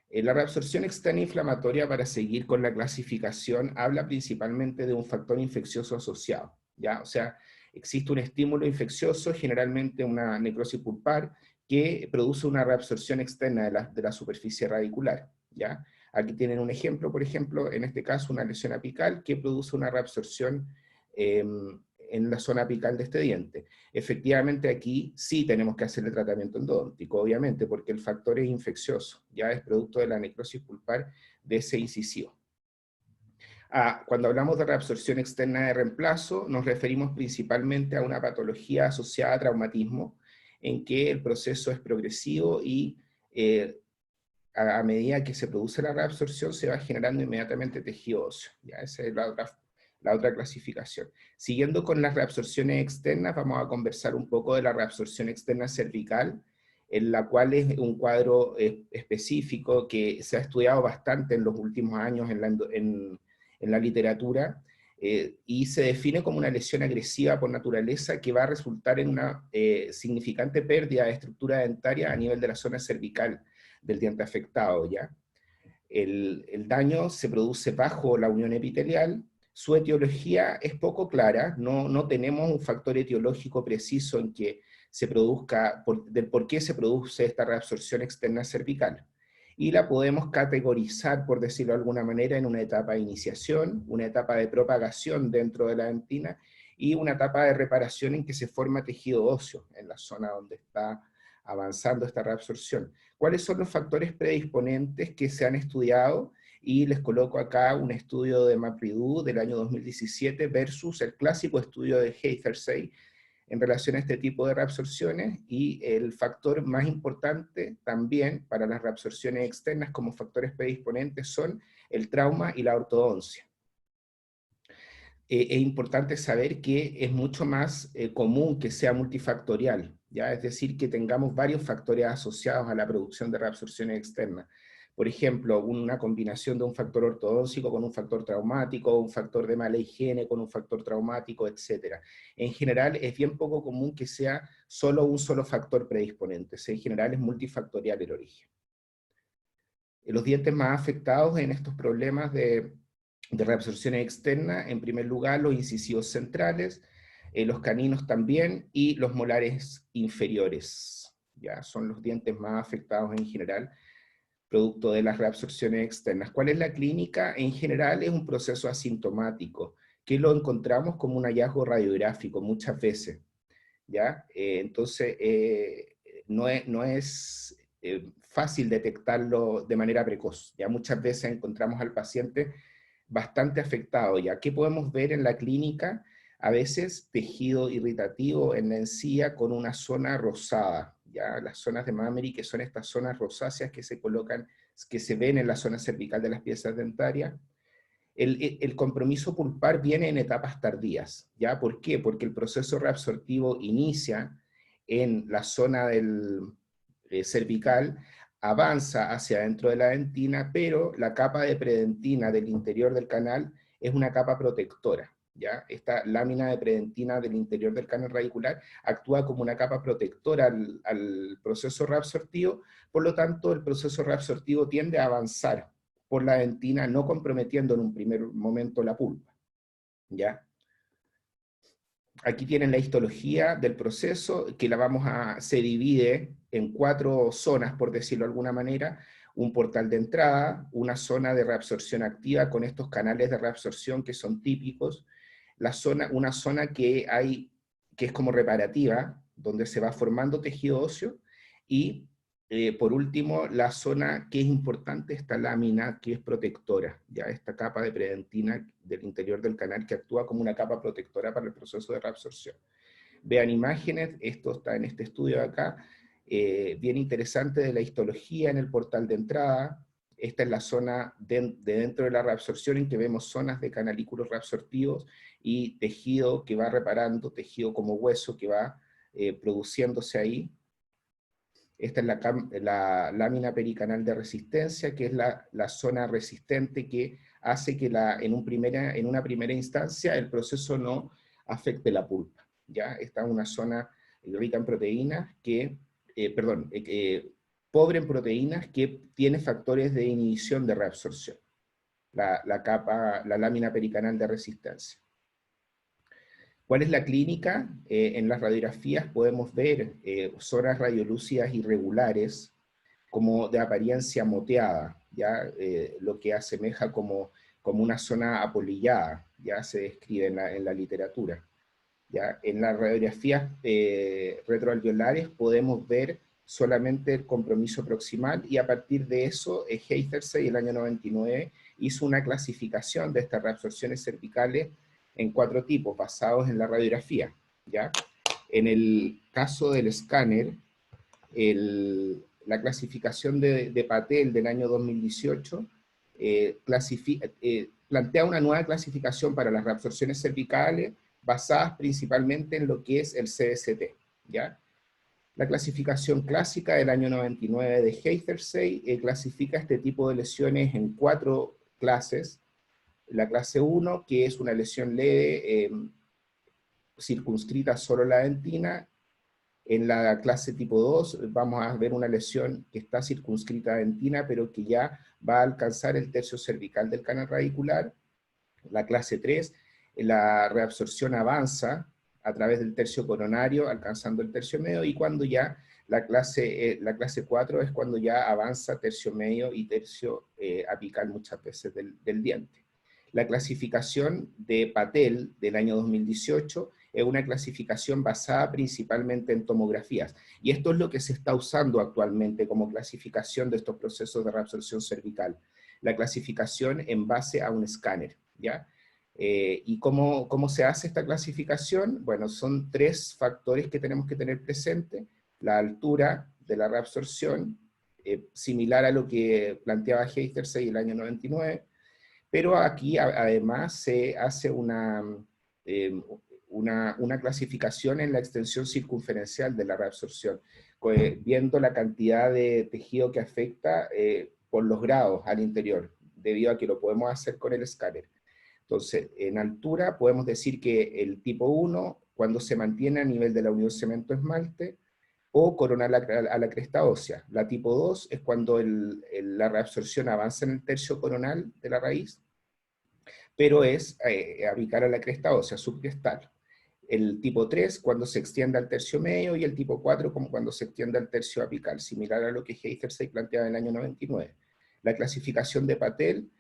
La reabsorción externa inflamatoria, para seguir con la clasificación, habla principalmente de un factor infeccioso asociado, ¿ya? O sea, existe un estímulo infeccioso, generalmente una necrosis pulpar, que produce una reabsorción externa de la superficie radicular, ¿ya? Aquí tienen un ejemplo, por ejemplo, en este caso una lesión apical que produce una reabsorción en la zona apical de este diente. Efectivamente aquí sí tenemos que hacerle tratamiento endodóntico, obviamente, porque el factor es infeccioso, ya es producto de la necrosis pulpar de ese incisivo. Cuando hablamos de reabsorción externa de reemplazo, nos referimos principalmente a una patología asociada a traumatismo, en que el proceso es progresivo y a medida que se produce la reabsorción se va generando inmediatamente tejido óseo. ¿Ya? Esa es la otra clasificación. Siguiendo con las reabsorciones externas, vamos a conversar un poco de la reabsorción externa cervical, en la cual es un cuadro específico que se ha estudiado bastante en los últimos años en la literatura, y se define como una lesión agresiva por naturaleza que va a resultar en una significante pérdida de estructura dentaria a nivel de la zona cervical del diente afectado, ¿ya? El daño se produce bajo la unión epitelial. Su etiología es poco clara, no tenemos un factor etiológico preciso en que se produzca, del por qué se produce esta reabsorción externa cervical. Y la podemos categorizar, por decirlo de alguna manera, en una etapa de iniciación, una etapa de propagación dentro de la dentina, y una etapa de reparación en que se forma tejido óseo en la zona donde está avanzando esta reabsorción. ¿Cuáles son los factores predisponentes que se han estudiado? Y les coloco acá un estudio de MapRedo del año 2017 versus el clásico estudio de Hethersey en relación a este tipo de reabsorciones, y el factor más importante también para las reabsorciones externas como factores predisponentes son el trauma y la ortodoncia. Es importante saber que es mucho más común que sea multifactorial, ¿ya? Es decir, que tengamos varios factores asociados a la producción de reabsorciones externas. Por ejemplo, una combinación de un factor ortodóntico con un factor traumático, un factor de mala higiene con un factor traumático, etc. En general, es bien poco común que sea solo un solo factor predisponente. En general, es multifactorial el origen. Los dientes más afectados en estos problemas de reabsorción externa, en primer lugar, los incisivos centrales, los caninos también, y los molares inferiores. Ya son los dientes más afectados en general, producto de las reabsorciones externas. ¿Cuál es la clínica? En general es un proceso asintomático, que lo encontramos como un hallazgo radiográfico muchas veces, ¿ya? Entonces, no es fácil detectarlo de manera precoz, ya muchas veces encontramos al paciente bastante afectado, ¿ya? ¿Qué podemos ver en la clínica? A veces tejido irritativo en la encía con una zona rosada, ¿ya? Las zonas de Mammary, que son estas zonas rosáceas que se colocan, que se ven en la zona cervical de las piezas dentarias. El compromiso pulpar viene en etapas tardías, ¿ya? ¿Por qué? Porque el proceso reabsortivo inicia en la zona del cervical, avanza hacia adentro de la dentina, pero la capa de predentina del interior del canal es una capa protectora, ¿ya? Esta lámina de predentina del interior del canal radicular actúa como una capa protectora al proceso reabsortivo, por lo tanto el proceso reabsortivo tiende a avanzar por la dentina, no comprometiendo en un primer momento la pulpa, ¿ya? Aquí tienen la histología del proceso, que se divide en 4 zonas, por decirlo de alguna manera: un portal de entrada, una zona de reabsorción activa con estos canales de reabsorción que son típicos, una zona que es como reparativa, donde se va formando tejido óseo, y por último, la zona que es importante, esta lámina que es protectora, ya esta capa de predentina del interior del canal que actúa como una capa protectora para el proceso de reabsorción. Vean imágenes, esto está en este estudio de acá, bien interesante, de la histología en el portal de entrada. Esta es la zona de dentro de la reabsorción, en que vemos zonas de canalículos reabsortivos y tejido que va reparando, tejido como hueso que va produciéndose ahí. Esta es la lámina pericanal de resistencia, que es la zona resistente que hace que en una primera instancia el proceso no afecte la pulpa, ¿ya? Esta es una zona rica en proteínas pobre en proteínas, que tiene factores de inhibición de reabsorción, la lámina pericanal de resistencia. ¿Cuál es la clínica? En las radiografías podemos ver zonas radiolúcidas irregulares, como de apariencia moteada, ¿ya? Lo que asemeja como una zona apolillada, ya se describe en la literatura, ¿ya? En las radiografías retroalveolares podemos ver solamente el compromiso proximal, y a partir de eso, Heitherse, el año 99, hizo una clasificación de estas reabsorciones cervicales en 4 tipos, basados en la radiografía, ¿ya? En el caso del escáner, la clasificación de Patel del año 2018 plantea una nueva clasificación para las reabsorciones cervicales, basadas principalmente en lo que es el CST, ¿ya? La clasificación clásica del año 99 de Heitherse clasifica este tipo de lesiones en 4 clases. La clase 1, que es una lesión leve, circunscrita solo a la dentina. En la clase tipo 2 vamos a ver una lesión que está circunscrita a dentina, pero que ya va a alcanzar el tercio cervical del canal radicular. La clase 3, la reabsorción avanza a través del tercio coronario, alcanzando el tercio medio, y cuando ya la clase 4 es cuando ya avanza tercio medio y tercio apical muchas veces del diente. La clasificación de Patel del año 2018 es una clasificación basada principalmente en tomografías, y esto es lo que se está usando actualmente como clasificación de estos procesos de reabsorción cervical, la clasificación en base a un escáner, ¿ya? ¿Y cómo se hace esta clasificación? Bueno, son 3 factores que tenemos que tener presente: la altura de la reabsorción, similar a lo que planteaba Heitherse en el año 99, pero aquí además se hace una clasificación en la extensión circunferencial de la reabsorción, viendo la cantidad de tejido que afecta por los grados al interior, debido a que lo podemos hacer con el escáner. Entonces, en altura podemos decir que el tipo 1, cuando se mantiene a nivel de la unión cemento-esmalte, o coronal a la cresta ósea. La tipo 2 es cuando la reabsorción avanza en el tercio coronal de la raíz, pero es apical a la cresta ósea, subcrestal. El tipo 3 cuando se extiende al tercio medio, y el tipo 4 como cuando se extiende al tercio apical, similar a lo que Heitherstay planteaba en el año 99. La clasificación de Patel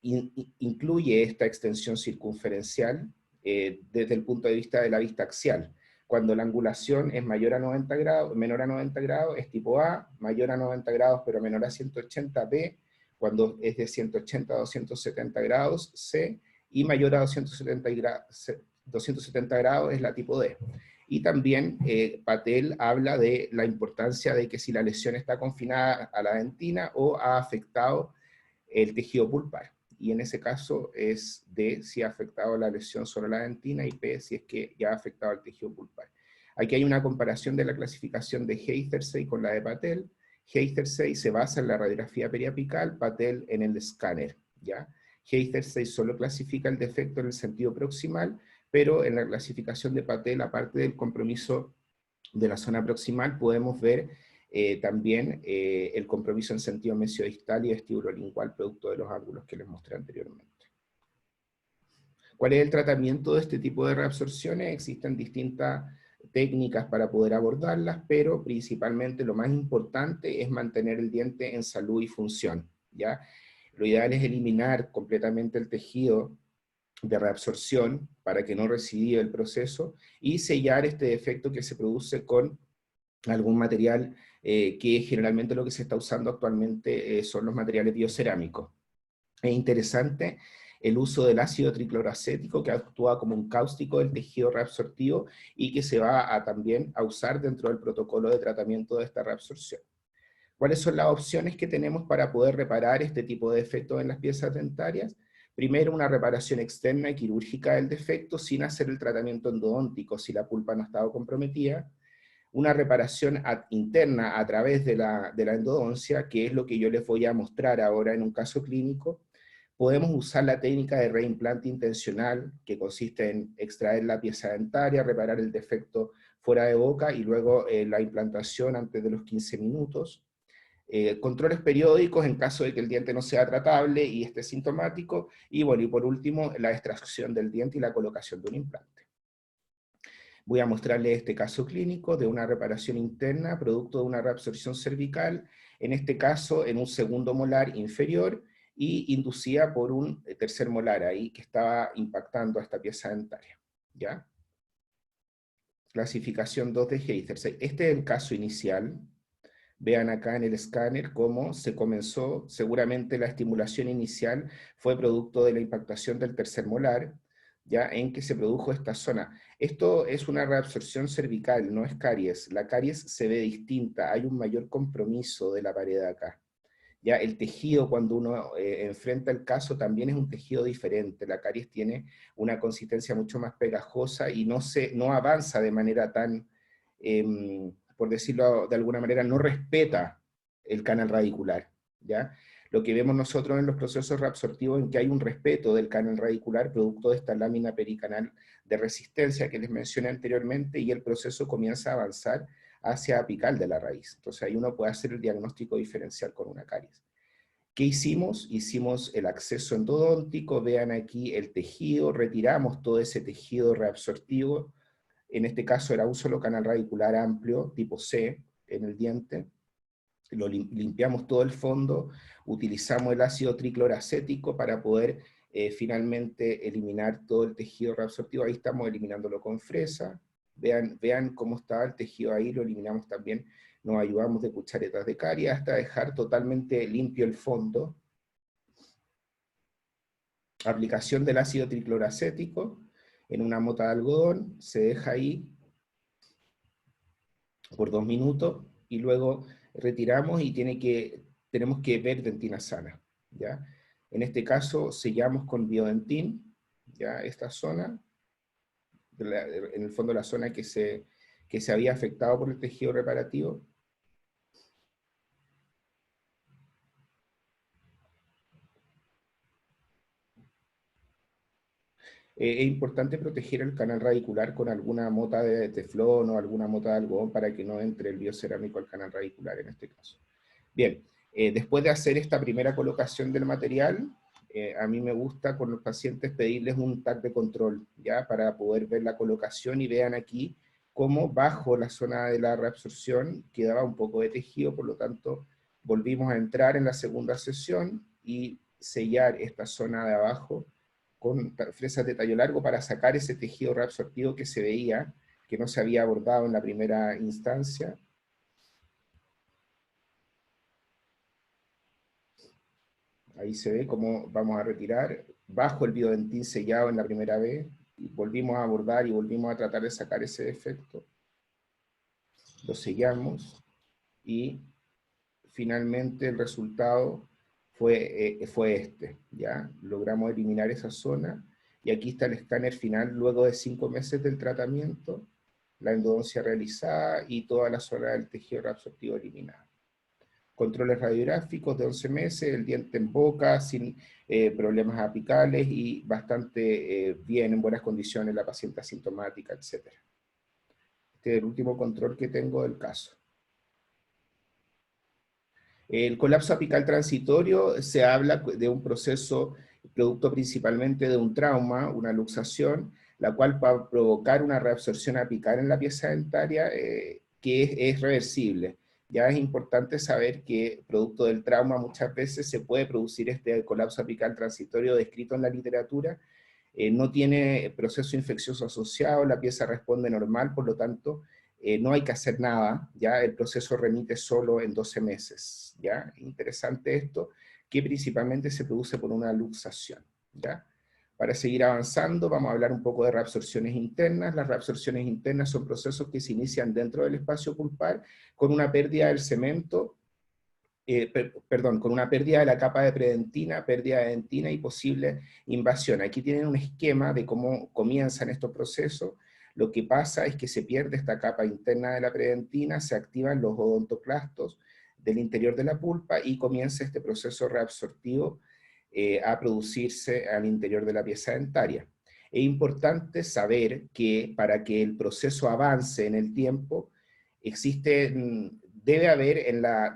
incluye esta extensión circunferencial desde el punto de vista de la vista axial. Cuando la angulación es mayor a 90 grados, menor a 90 grados, es tipo A, mayor a 90 grados pero menor a 180, B, cuando es de 180 a 270 grados, C, y mayor a 270 grados es la tipo D. Y también Patel habla de la importancia de que si la lesión está confinada a la dentina o ha afectado el tejido pulpar. Y en ese caso es D si ha afectado la lesión solo a la dentina, y P si es que ya ha afectado el tejido pulpar. Aquí hay una comparación de la clasificación de Heitherstay con la de Patel. Heitherstay se basa en la radiografía periapical, Patel en el escáner, ¿ya? Heitherstay solo clasifica el defecto en el sentido proximal, pero en la clasificación de Patel, aparte del compromiso de la zona proximal, podemos ver también el compromiso en sentido mesiodistal y vestibulolingual, producto de los ángulos que les mostré anteriormente. ¿Cuál es el tratamiento de este tipo de reabsorciones? Existen distintas técnicas para poder abordarlas, pero principalmente lo más importante es mantener el diente en salud y función, ¿ya? Lo ideal es eliminar completamente el tejido de reabsorción para que no recidive el proceso, y sellar este defecto que se produce con algún material que generalmente lo que se está usando actualmente son los materiales biocerámicos. Es interesante el uso del ácido tricloracético, que actúa como un cáustico del tejido reabsortivo y que se va también a usar dentro del protocolo de tratamiento de esta reabsorción. ¿Cuáles son las opciones que tenemos para poder reparar este tipo de defectos en las piezas dentarias? Primero, una reparación externa y quirúrgica del defecto sin hacer el tratamiento endodóntico si la pulpa no ha estado comprometida. Una reparación interna a través de la endodoncia, que es lo que yo les voy a mostrar ahora en un caso clínico. Podemos usar la técnica de reimplante intencional, que consiste en extraer la pieza dentaria, reparar el defecto fuera de boca y luego la implantación antes de los 15 minutos. Controles periódicos en caso de que el diente no sea tratable y esté sintomático, y bueno, y por último, la extracción del diente y la colocación de un implante. Voy a mostrarles este caso clínico de una reparación interna producto de una reabsorción cervical, en este caso en un segundo molar inferior, y inducida por un tercer molar ahí que estaba impactando a esta pieza dentaria, ¿ya? Clasificación 2 de Heitherstay. Este es el caso inicial. Vean acá en el escáner cómo se comenzó. Seguramente la estimulación inicial fue producto de la impactación del tercer molar, ya en que se produjo esta zona. Esto es una reabsorción cervical, no es caries. La caries se ve distinta, hay un mayor compromiso de la pared acá. Ya el tejido, cuando uno enfrenta el caso, también es un tejido diferente. La caries tiene una consistencia mucho más pegajosa y no avanza de manera tan, por decirlo de alguna manera, no respeta el canal radicular, ¿ya? Lo que vemos nosotros en los procesos reabsortivos es que hay un respeto del canal radicular producto de esta lámina pericanal de resistencia que les mencioné anteriormente, y el proceso comienza a avanzar hacia apical de la raíz. Entonces ahí uno puede hacer el diagnóstico diferencial con una caries. ¿Qué hicimos? Hicimos el acceso endodóntico, vean aquí el tejido, retiramos todo ese tejido reabsortivo, en este caso era un solo canal radicular amplio, tipo C, en el diente, limpiamos todo el fondo, utilizamos el ácido tricloracético para poder finalmente eliminar todo el tejido reabsortivo. Ahí estamos eliminándolo con fresa. Vean cómo estaba el tejido ahí, lo eliminamos también, nos ayudamos de cucharetas de caries hasta dejar totalmente limpio el fondo. Aplicación del ácido tricloracético en una mota de algodón, se deja ahí por 2 minutos, y luego retiramos y tenemos que ver dentina sana, ¿ya? En este caso sellamos con biodentín, ¿ya? Esta zona, en el fondo la zona que se había afectado por el tejido reparativo. es importante proteger el canal radicular con alguna mota de teflón o alguna mota de algodón para que no entre el biocerámico al canal radicular en este caso. Bien, después de hacer esta primera colocación del material, a mí me gusta con los pacientes pedirles un TAC de control, ¿ya? Para poder ver la colocación, y vean aquí cómo bajo la zona de la reabsorción quedaba un poco de tejido, por lo tanto volvimos a entrar en la segunda sesión y sellar esta zona de abajo con fresas de tallo largo para sacar ese tejido reabsortivo que se veía, que no se había abordado en la primera instancia. Ahí se ve cómo vamos a retirar, bajo el biodentín sellado en la primera vez, y volvimos a abordar y volvimos a tratar de sacar ese defecto. Lo sellamos, y finalmente el resultado fue este, ¿ya? Logramos eliminar esa zona, y aquí está el escáner final luego de 5 meses del tratamiento, la endodoncia realizada y toda la zona del tejido reabsortivo eliminada. Controles radiográficos de 11 meses, el diente en boca, sin problemas apicales, y bastante bien, en buenas condiciones, la paciente asintomática, etc. Este es el último control que tengo del caso. El colapso apical transitorio se habla de un proceso producto principalmente de un trauma, una luxación, la cual va a provocar una reabsorción apical en la pieza dentaria que es reversible. Ya es importante saber que producto del trauma muchas veces se puede producir este colapso apical transitorio descrito en la literatura, no tiene proceso infeccioso asociado, la pieza responde normal, por lo tanto no hay que hacer nada, ya el proceso remite solo en 12 meses, ¿ya? Interesante esto, que principalmente se produce por una luxación, ¿ya? Para seguir avanzando, vamos a hablar un poco de reabsorciones internas. Las reabsorciones internas son procesos que se inician dentro del espacio pulpar con una pérdida del cemento, con una pérdida de la capa de predentina, pérdida de dentina y posible invasión. Aquí tienen un esquema de cómo comienzan estos procesos. Lo que pasa es que se pierde esta capa interna de la predentina, se activan los odontoclastos del interior de la pulpa y comienza este proceso reabsortivo a producirse al interior de la pieza dentaria. Es importante saber que para que el proceso avance en el tiempo, debe haber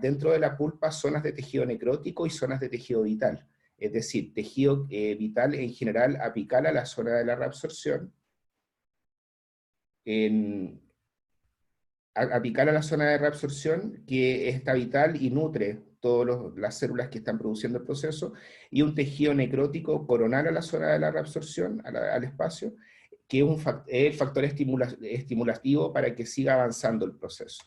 dentro de la pulpa zonas de tejido necrótico y zonas de tejido vital. Es decir, tejido vital en general apical a la zona de la reabsorción, apical a la zona de reabsorción, que está vital y nutre todas las células que están produciendo el proceso, y un tejido necrótico coronal a la zona de la reabsorción, al espacio, que es el factor estimulativo para que siga avanzando el proceso.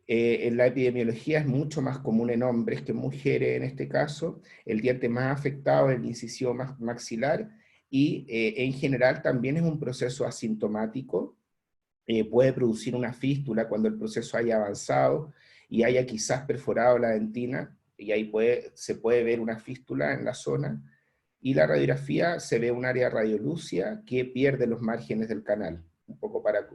En la epidemiología es mucho más común en hombres que en mujeres en este caso. El diente más afectado es el incisivo maxilar, y en general también es un proceso asintomático. Puede producir una fístula cuando el proceso haya avanzado y haya quizás perforado la dentina, y ahí se puede ver una fístula en la zona, y la radiografía se ve un área radiolúcida que pierde los márgenes del canal. Un poco para...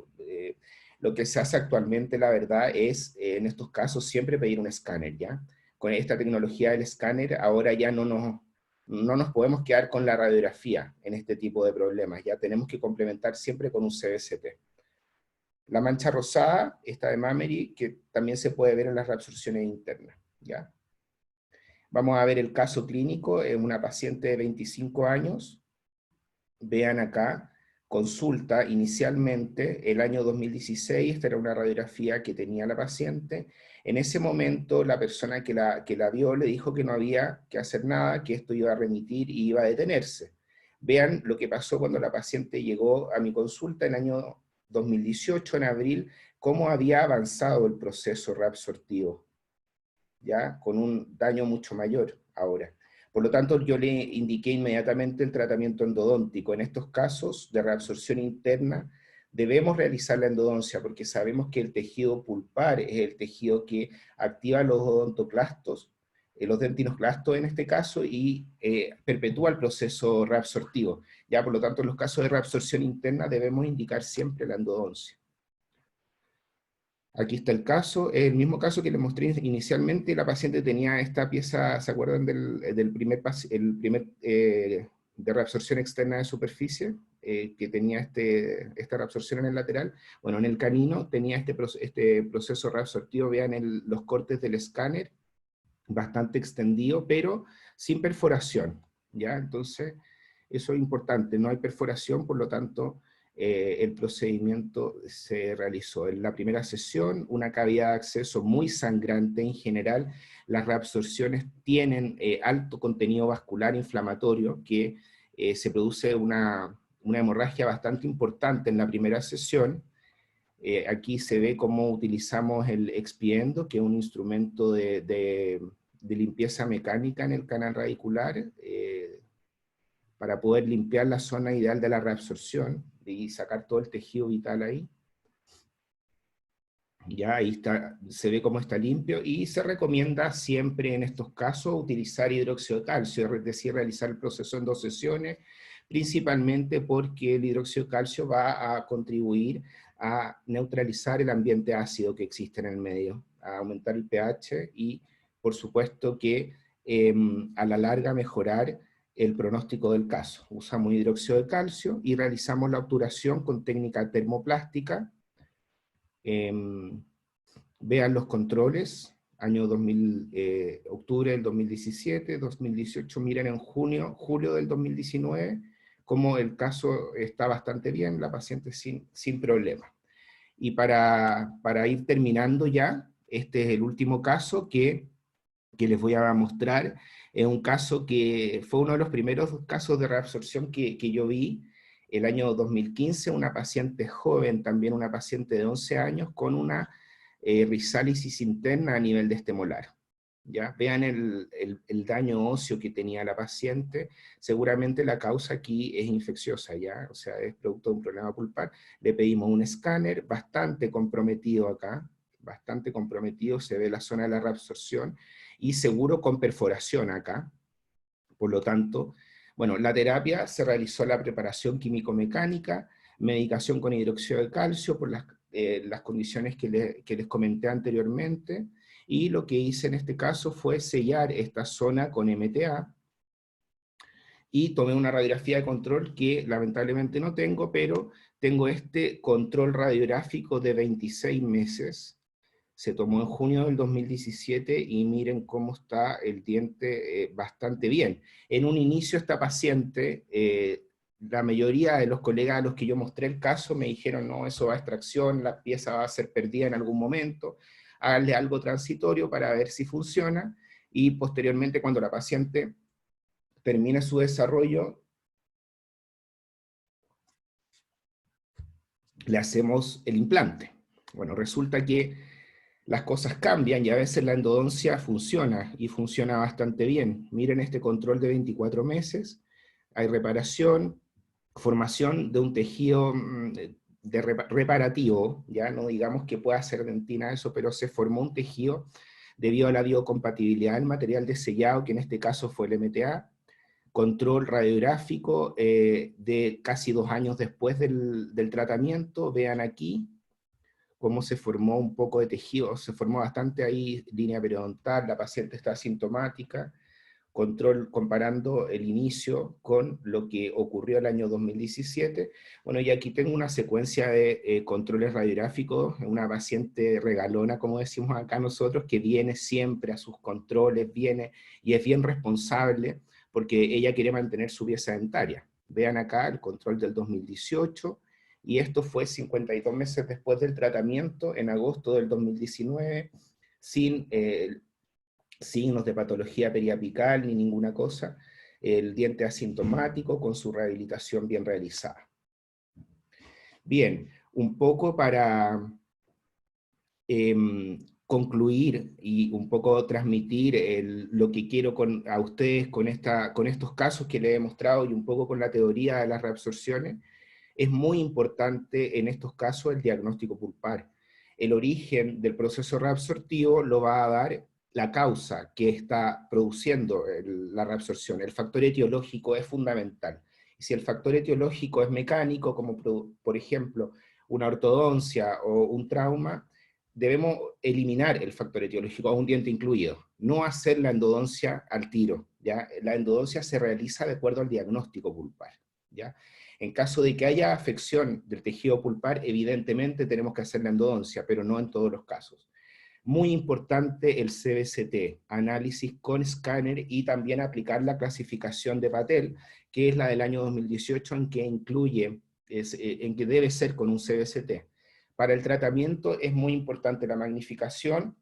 lo que se hace actualmente, la verdad, es en estos casos siempre pedir un escáner, ¿ya? Con esta tecnología del escáner, ahora ya no nos podemos quedar con la radiografía en este tipo de problemas, ya tenemos que complementar siempre con un CBCT. La mancha rosada, esta de Mammary, que también se puede ver en las reabsorciones internas, ¿ya? Vamos a ver el caso clínico en una paciente de 25 años. Vean acá, consulta inicialmente el año 2016, esta era una radiografía que tenía la paciente. En ese momento la persona que la vio le dijo que no había que hacer nada, que esto iba a remitir y iba a detenerse. Vean lo que pasó cuando la paciente llegó a mi consulta en el año 2018, en abril, cómo había avanzado el proceso reabsortivo, ¿ya? Con un daño mucho mayor ahora. Por lo tanto, yo le indiqué inmediatamente el tratamiento endodóntico. En estos casos de reabsorción interna, debemos realizar la endodoncia, porque sabemos que el tejido pulpar es el tejido que activa los odontoclastos, los dentinoclastos en este caso, y perpetúa el proceso reabsortivo. Ya, por lo tanto, en los casos de reabsorción interna debemos indicar siempre la endodoncia. Aquí está el caso, el mismo caso que les mostré inicialmente. La paciente tenía esta pieza, ¿se acuerdan del primer reabsorción externa de superficie, que tenía esta reabsorción en el lateral. Bueno, en el canino tenía este proceso reabsortivo, vean los cortes del escáner, bastante extendido, pero sin perforación, ¿ya? Entonces, eso es importante, no hay perforación, por lo tanto, el procedimiento se realizó. En la primera sesión, una cavidad de acceso muy sangrante en general. Las reabsorciones tienen alto contenido vascular inflamatorio, que se produce una hemorragia bastante importante en la primera sesión. Aquí se ve cómo utilizamos el expiendo, que es un instrumento de limpieza mecánica en el canal radicular, para poder limpiar la zona ideal de la reabsorción y sacar todo el tejido vital ahí. Ya ahí está, se ve cómo está limpio, y se recomienda siempre en estos casos utilizar hidróxido de calcio, es decir, realizar el proceso en 2 sesiones, principalmente porque el hidróxido de calcio va a contribuir a neutralizar el ambiente ácido que existe en el medio, a aumentar el pH y, por supuesto, que a la larga mejorar el pronóstico del caso. Usamos hidróxido de calcio y realizamos la obturación con técnica termoplástica. Vean los controles, año 2000, octubre del 2017, 2018, miren en julio del 2019, como el caso está bastante bien, la paciente sin problema. Y para ir terminando ya, este es el último caso que les voy a mostrar. Es un caso que fue uno de los primeros casos de reabsorción que yo vi el año 2015, una paciente joven, también una paciente de 11 años, con una rizálisis interna a nivel de este molar. ¿Ya? Vean el daño óseo que tenía la paciente. Seguramente la causa aquí es infecciosa, ¿ya? O sea, es producto de un problema pulpar. Le pedimos un escáner bastante comprometido acá, bastante comprometido, se ve la zona de la reabsorción, y seguro con perforación acá. Por lo tanto, bueno, la terapia se realizó la preparación químico-mecánica, medicación con hidróxido de calcio por las condiciones que les comenté anteriormente, y lo que hice en este caso fue sellar esta zona con MTA, y tomé una radiografía de control que lamentablemente no tengo, pero tengo este control radiográfico de 26 meses, se tomó en junio del 2017, y miren cómo está el diente bastante bien. En un inicio esta paciente, la mayoría de los colegas a los que yo mostré el caso me dijeron, no, eso va a extracción, la pieza va a ser perdida en algún momento, háganle algo transitorio para ver si funciona, y posteriormente cuando la paciente termine su desarrollo, le hacemos el implante. Bueno, resulta que las cosas cambian y a veces la endodoncia funciona, y funciona bastante bien. Miren este control de 24 meses, hay reparación, formación de un tejido reparativo, ya no digamos que pueda ser dentina eso, pero se formó un tejido debido a la biocompatibilidad del material de sellado, que en este caso fue el MTA, control radiográfico de casi 2 años después del tratamiento, vean aquí, cómo se formó un poco de tejido, se formó bastante ahí, línea periodontal, la paciente está asintomática, control comparando el inicio con lo que ocurrió el año 2017. Bueno, y aquí tengo una secuencia de controles radiográficos, una paciente regalona, como decimos acá nosotros, que viene siempre a sus controles, viene y es bien responsable, porque ella quiere mantener su pieza dentaria. Vean acá el control del 2018, y esto fue 52 meses después del tratamiento, en agosto del 2019, sin signos de patología periapical ni ninguna cosa, el diente asintomático con su rehabilitación bien realizada. Bien, un poco para concluir y un poco transmitir lo que quiero a ustedes con estos casos que les he mostrado, y un poco con la teoría de las reabsorciones. Es muy importante en estos casos el diagnóstico pulpar. El origen del proceso reabsortivo lo va a dar la causa que está produciendo la reabsorción. El factor etiológico es fundamental. Y si el factor etiológico es mecánico, como por ejemplo una ortodoncia o un trauma, debemos eliminar el factor etiológico, a un diente incluido, no hacer la endodoncia al tiro, ¿ya? La endodoncia se realiza de acuerdo al diagnóstico pulpar, ¿ya? En caso de que haya afección del tejido pulpar, evidentemente tenemos que hacer la endodoncia, pero no en todos los casos. Muy importante el CBCT, análisis con escáner, y también aplicar la clasificación de Patel, que es la del año 2018, en que incluye, en que debe ser con un CBCT. Para el tratamiento es muy importante la magnificación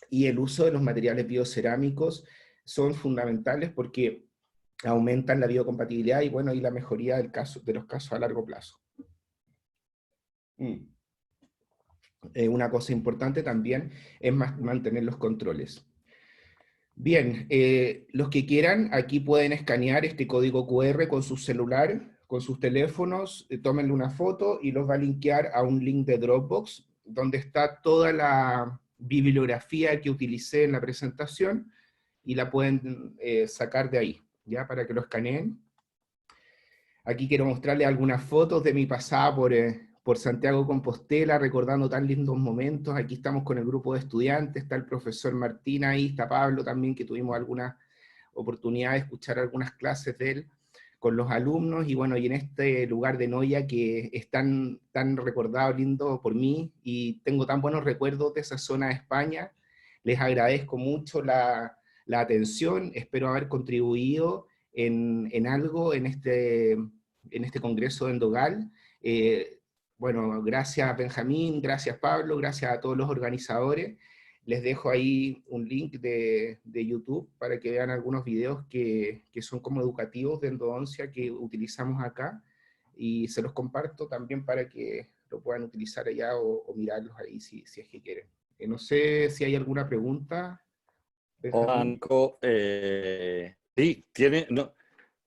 y el uso de los materiales biocerámicos son fundamentales porque aumentan la biocompatibilidad y, bueno, y la mejoría de los casos a largo plazo. Una cosa importante también es mantener los controles. Bien, los que quieran, aquí pueden escanear este código QR con su celular, con sus teléfonos, tómenle una foto y los va a linkear a un link de Dropbox, donde está toda la bibliografía que utilicé en la presentación, y la pueden sacar de ahí, ¿ya? Para que lo escaneen. Aquí quiero mostrarles algunas fotos de mi pasada por Santiago de Compostela, recordando tan lindos momentos. Aquí estamos con el grupo de estudiantes, está el profesor Martín ahí, está Pablo también, que tuvimos alguna oportunidad de escuchar algunas clases de él con los alumnos, y bueno, y en este lugar de Noya que es tan recordado, lindo por mí, y tengo tan buenos recuerdos de esa zona de España. Les agradezco mucho la atención, espero haber contribuido en algo en este congreso de Endogal. Bueno, gracias Benjamín, gracias Pablo, gracias a todos los organizadores. Les dejo ahí un link de YouTube para que vean algunos videos que son como educativos de endodoncia que utilizamos acá, y se los comparto también para que lo puedan utilizar allá o mirarlos ahí si es que quieren. No sé si hay alguna pregunta. Hola, Nico. Sí, no,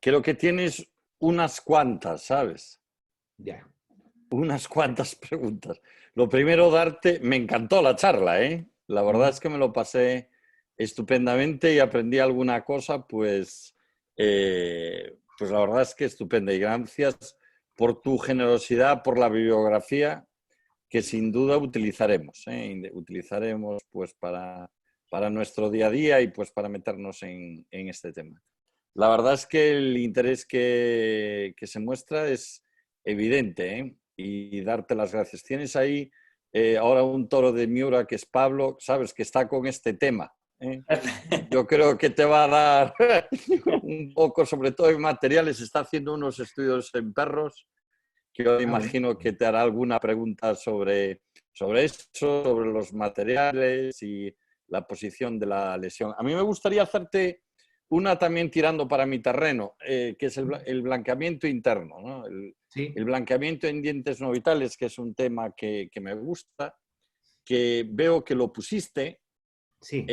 creo que tienes unas cuantas, ¿sabes? Ya. Unas cuantas preguntas. Lo primero, me encantó la charla, ¿eh? La verdad es que me lo pasé estupendamente y aprendí alguna cosa, pues la verdad es que estupenda. Y gracias por tu generosidad, por la bibliografía, que sin duda utilizaremos, ¿eh? Utilizaremos pues para nuestro día a día y pues para meternos en este tema. La verdad es que el interés que se muestra es evidente, ¿eh? Y darte las gracias. Tienes ahí ahora un toro de Miura, que es Pablo, sabes, que está con este tema, ¿eh? Yo creo que te va a dar un poco, sobre todo en materiales, está haciendo unos estudios en perros, que yo imagino que te hará alguna pregunta sobre eso, sobre los materiales y la posición de la lesión. A mí me gustaría hacerte una también tirando para mi terreno, que es el blanqueamiento interno, ¿no? El blanqueamiento en dientes no vitales, que es un tema que me gusta, que veo que lo pusiste. Sí.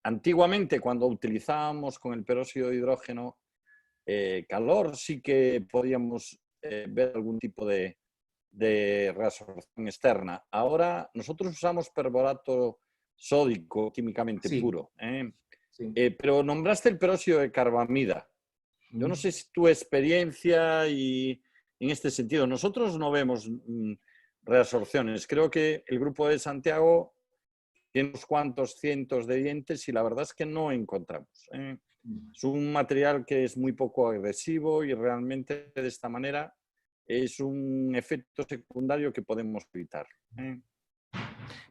Antiguamente, cuando utilizábamos con el peróxido de hidrógeno calor, sí que podíamos ver algún tipo de reabsorción externa. Ahora nosotros usamos perborato sódico químicamente puro, ¿eh? Pero nombraste el peróxido de carbamida. Yo no sé si tu experiencia y en este sentido, nosotros no vemos reabsorciones. Creo que el grupo de Santiago tiene unos cuantos cientos de dientes y la verdad es que no encontramos, ¿eh? Es un material que es muy poco agresivo y realmente de esta manera es un efecto secundario que podemos evitar, ¿eh?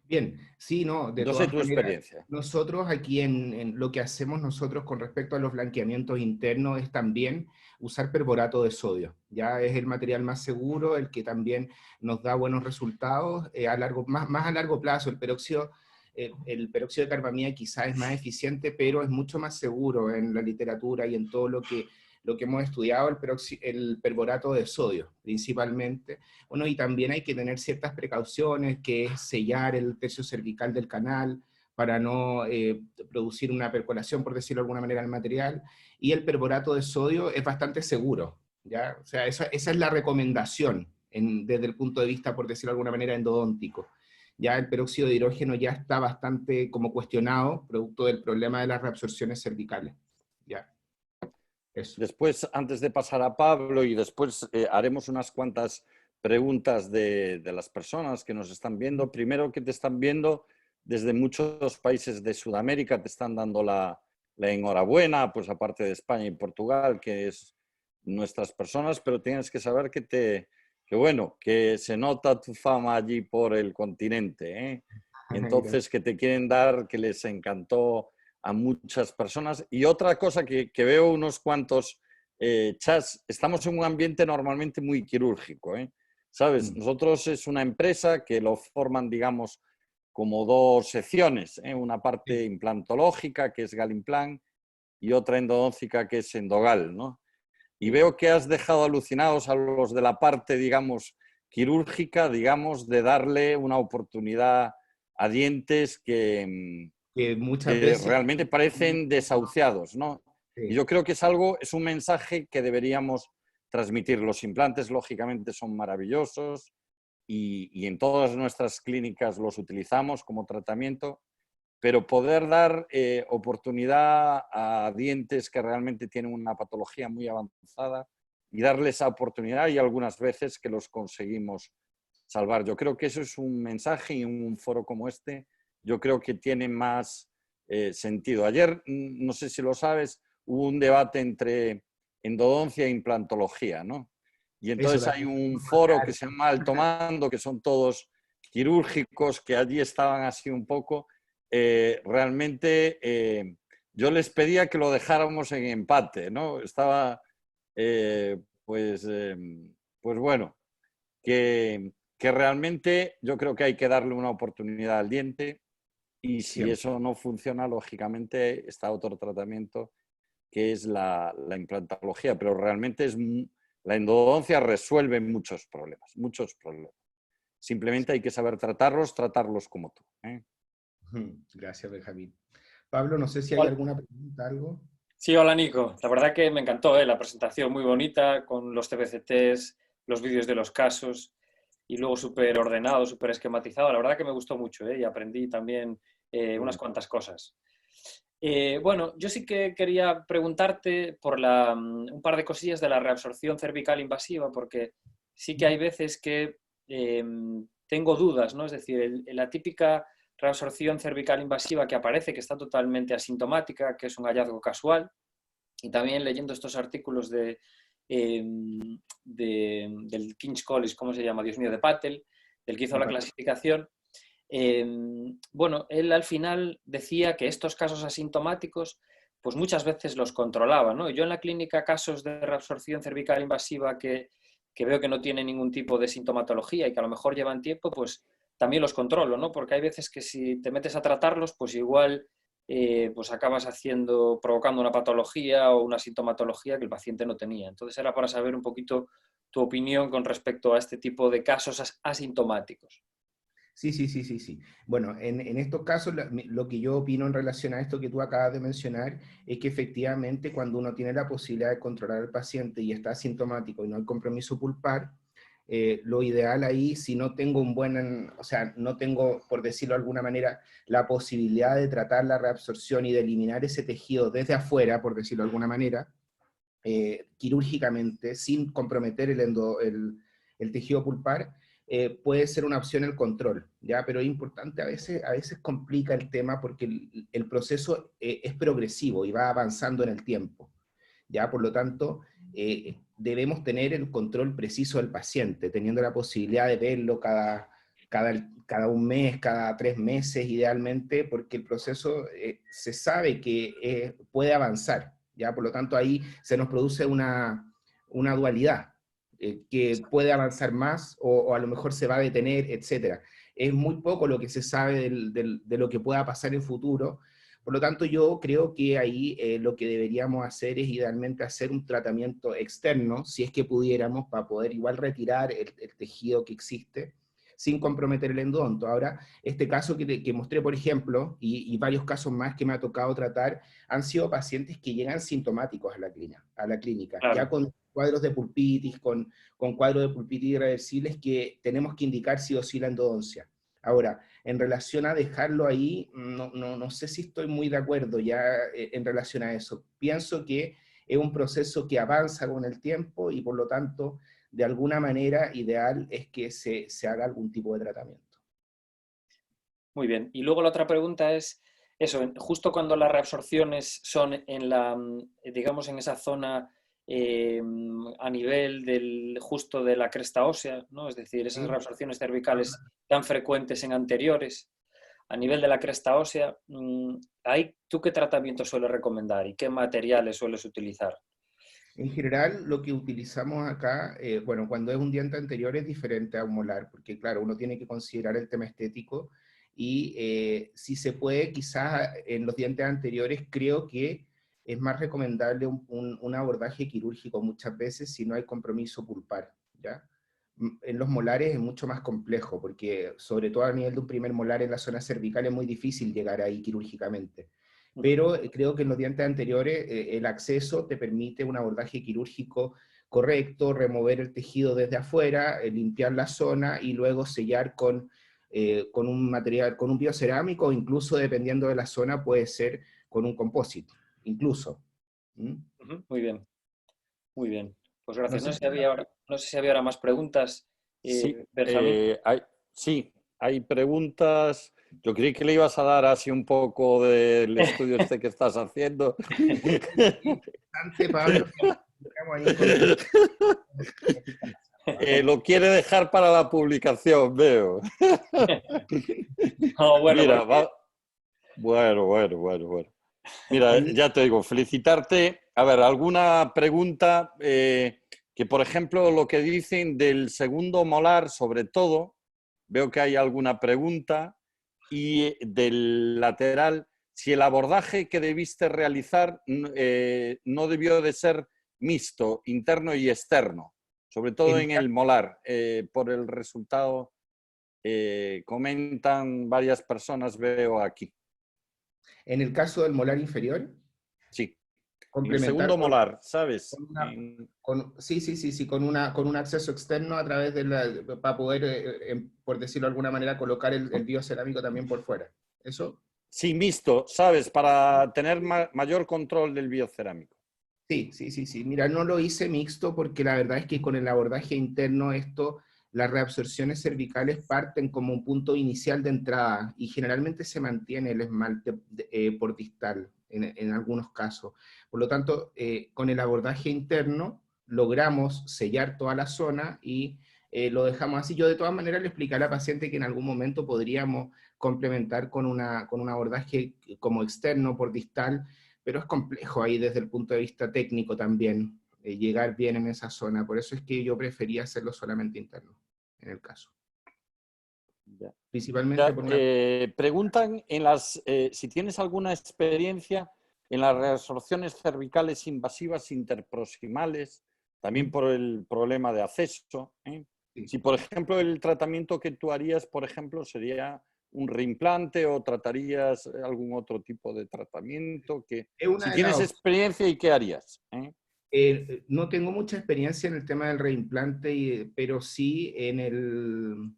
Bien, sí, no, de No sé todas tu maneras, experiencia. nosotros aquí en lo que hacemos nosotros con respecto a los blanqueamientos internos es también usar perborato de sodio. Ya es el material más seguro, el que también nos da buenos resultados más a largo plazo. El peróxido de carbamida quizás es más eficiente, pero es mucho más seguro en la literatura y en todo lo que hemos estudiado, el perborato de sodio, principalmente. Bueno, y también hay que tener ciertas precauciones, que es sellar el tercio cervical del canal para no producir una percolación, por decirlo de alguna manera, del material. Y el perborato de sodio es bastante seguro, ¿ya? O sea, esa es la recomendación desde el punto de vista, por decirlo de alguna manera, endodóntico. Ya el peróxido de hidrógeno ya está bastante como cuestionado, producto del problema de las reabsorciones cervicales. ¿Ya? Eso. Después, antes de pasar a Pablo, y después haremos unas cuantas preguntas de las personas que nos están viendo. Primero, que te están viendo desde muchos países de Sudamérica, te están dando la la enhorabuena, pues aparte de España y Portugal, que es nuestras personas, pero tienes que saber que se nota tu fama allí por el continente, ¿eh? Entonces, que te quieren dar, que les encantó a muchas personas. Y otra cosa que veo unos cuantos chats, estamos en un ambiente normalmente muy quirúrgico, ¿eh? ¿Sabes? Nosotros es una empresa que lo forman, digamos, como dos secciones, ¿eh? Una parte implantológica, que es Galimplan, y otra endodóncica, que es Endogal, ¿no? Y veo que has dejado alucinados a los de la parte, digamos, quirúrgica, digamos, de darle una oportunidad a dientes que muchas veces... realmente parecen desahuciados, ¿no? Y Sí. yo creo que es un mensaje que deberíamos transmitir. Los implantes, lógicamente, son maravillosos y en todas nuestras clínicas los utilizamos como tratamiento, pero poder dar oportunidad a dientes que realmente tienen una patología muy avanzada y darles esa oportunidad, y algunas veces que los conseguimos salvar. Yo creo que eso es un mensaje, y un foro como este yo creo que tiene más sentido. Ayer, no sé si lo sabes, hubo un debate entre endodoncia e implantología, ¿no? Y entonces hay un foro que se llama Alto Mando, que son todos quirúrgicos, que allí estaban así un poco. Realmente yo les pedía que lo dejáramos en empate, ¿no? Estaba, pues bueno, que realmente yo creo que hay que darle una oportunidad al diente, y si Siempre. eso no funciona, lógicamente está otro tratamiento, que es la implantología, pero realmente la endodoncia resuelve muchos problemas, muchos problemas. Simplemente hay que saber tratarlos como tú, ¿eh? Gracias, Benjamín. Pablo, no sé si hay Hola. alguna pregunta, algo. Sí, hola Nico. La verdad que me encantó, la presentación muy bonita, con los TBCTs, los vídeos de los casos, y luego súper ordenado, súper esquematizado. La verdad que me gustó mucho, y aprendí también unas cuantas cosas. Bueno, yo sí que quería preguntarte por un par de cosillas de la reabsorción cervical invasiva, porque sí que hay veces que tengo dudas, ¿no? Es decir, la típica reabsorción cervical invasiva que aparece, que está totalmente asintomática, que es un hallazgo casual, y también leyendo estos artículos del King's College, ¿cómo se llama? Dios mío, de Patel, del que hizo la clasificación. Bueno, él al final decía que estos casos asintomáticos, pues muchas veces los controlaba, ¿no? Yo en la clínica casos de reabsorción cervical invasiva que veo que no tienen ningún tipo de sintomatología y que a lo mejor llevan tiempo, pues también los controlo, ¿no? Porque hay veces que si te metes a tratarlos, pues igual pues acabas provocando una patología o una sintomatología que el paciente no tenía. Entonces era para saber un poquito tu opinión con respecto a este tipo de casos asintomáticos. Sí. Bueno, en estos casos lo que yo opino en relación a esto que tú acabas de mencionar es que efectivamente cuando uno tiene la posibilidad de controlar al paciente y está asintomático y no hay compromiso pulpar, lo ideal ahí, si no tengo no tengo, por decirlo de alguna manera, la posibilidad de tratar la reabsorción y de eliminar ese tejido desde afuera, por decirlo de alguna manera, quirúrgicamente, sin comprometer el tejido pulpar, puede ser una opción el control, ¿ya? Pero es importante, a veces complica el tema porque el proceso es progresivo y va avanzando en el tiempo, ¿ya? Por lo tanto, debemos tener el control preciso del paciente, teniendo la posibilidad de verlo cada un mes, cada 3 meses, idealmente, porque el proceso se sabe que puede avanzar, ¿ya? Por lo tanto, ahí se nos produce una dualidad, que puede avanzar más o a lo mejor se va a detener, etc. Es muy poco lo que se sabe de lo que pueda pasar en futuro. Por lo tanto, yo creo que ahí lo que deberíamos hacer es idealmente hacer un tratamiento externo, si es que pudiéramos, para poder igual retirar el tejido que existe, sin comprometer el endodonto. Ahora, este caso que mostré, por ejemplo, y varios casos más que me ha tocado tratar, han sido pacientes que llegan sintomáticos a la clínica, Claro. ya con cuadros de pulpitis, con cuadros de pulpitis irreversibles que tenemos que indicar sí o sí la endodoncia. Ahora, en relación a dejarlo ahí, no sé si estoy muy de acuerdo ya en relación a eso. Pienso que es un proceso que avanza con el tiempo y por lo tanto, de alguna manera, ideal es que se haga algún tipo de tratamiento. Muy bien. Y luego la otra pregunta es, eso, justo cuando las reabsorciones son en la, digamos, en esa zona a nivel justo de la cresta ósea, ¿no? Es decir, esas reabsorciones cervicales tan frecuentes en anteriores, a nivel de la cresta ósea, ¿tú qué tratamiento sueles recomendar y qué materiales sueles utilizar? En general, lo que utilizamos acá, bueno, cuando es un diente anterior es diferente a un molar, porque claro, uno tiene que considerar el tema estético y si se puede, quizás en los dientes anteriores creo que es más recomendable un abordaje quirúrgico muchas veces si no hay compromiso pulpar, ¿ya? En los molares es mucho más complejo, porque sobre todo a nivel de un primer molar en la zona cervical es muy difícil llegar ahí quirúrgicamente. Pero creo que en los dientes anteriores el acceso te permite un abordaje quirúrgico correcto, remover el tejido desde afuera, limpiar la zona y luego sellar con un material, con un biocerámico, o incluso dependiendo de la zona puede ser con un compósito, incluso. ¿Mm? Muy bien, muy bien. Pues gracias. No No sé sé si había ahora más preguntas. Sí, Benjamín. hay preguntas. Yo creí que le ibas a dar así un poco del estudio este que estás haciendo. Interesante, Pablo. Lo quiere dejar para la publicación, veo. No, bueno, Mira, porque... bueno. Mira, ya te digo, felicitarte. A ver, ¿alguna pregunta? Que, por ejemplo, lo que dicen del segundo molar, sobre todo, veo que hay alguna pregunta. Y del lateral, si el abordaje que debiste realizar no debió de ser mixto, interno y externo, sobre todo en el molar, por el resultado comentan varias personas, veo aquí. En el caso del molar inferior, Sí, en el complementar segundo molar, ¿sabes? sí, con un acceso externo a través de para poder, por decirlo de alguna manera, colocar el biocerámico también por fuera. ¿Eso? Sí, mixto, ¿sabes? Para tener mayor control del biocerámico. Sí. Mira, no lo hice mixto porque la verdad es que con el abordaje interno las reabsorciones cervicales parten como un punto inicial de entrada y generalmente se mantiene el esmalte por distal en algunos casos. Por lo tanto, con el abordaje interno logramos sellar toda la zona y lo dejamos así. Yo de todas maneras le explicaré al paciente que en algún momento podríamos complementar con un abordaje como externo por distal, pero es complejo ahí desde el punto de vista técnico también, llegar bien en esa zona. Por eso es que yo prefería hacerlo solamente interno, en el caso. Ya. Principalmente por una... Preguntan si tienes alguna experiencia en las reabsorciones cervicales invasivas interproximales, también por el problema de acceso. Sí. Si, por ejemplo, el tratamiento que tú harías, por ejemplo, sería un reimplante o tratarías algún otro tipo de tratamiento. Si tienes experiencia, ¿y qué harías? No tengo mucha experiencia en el tema del reimplante, pero sí en el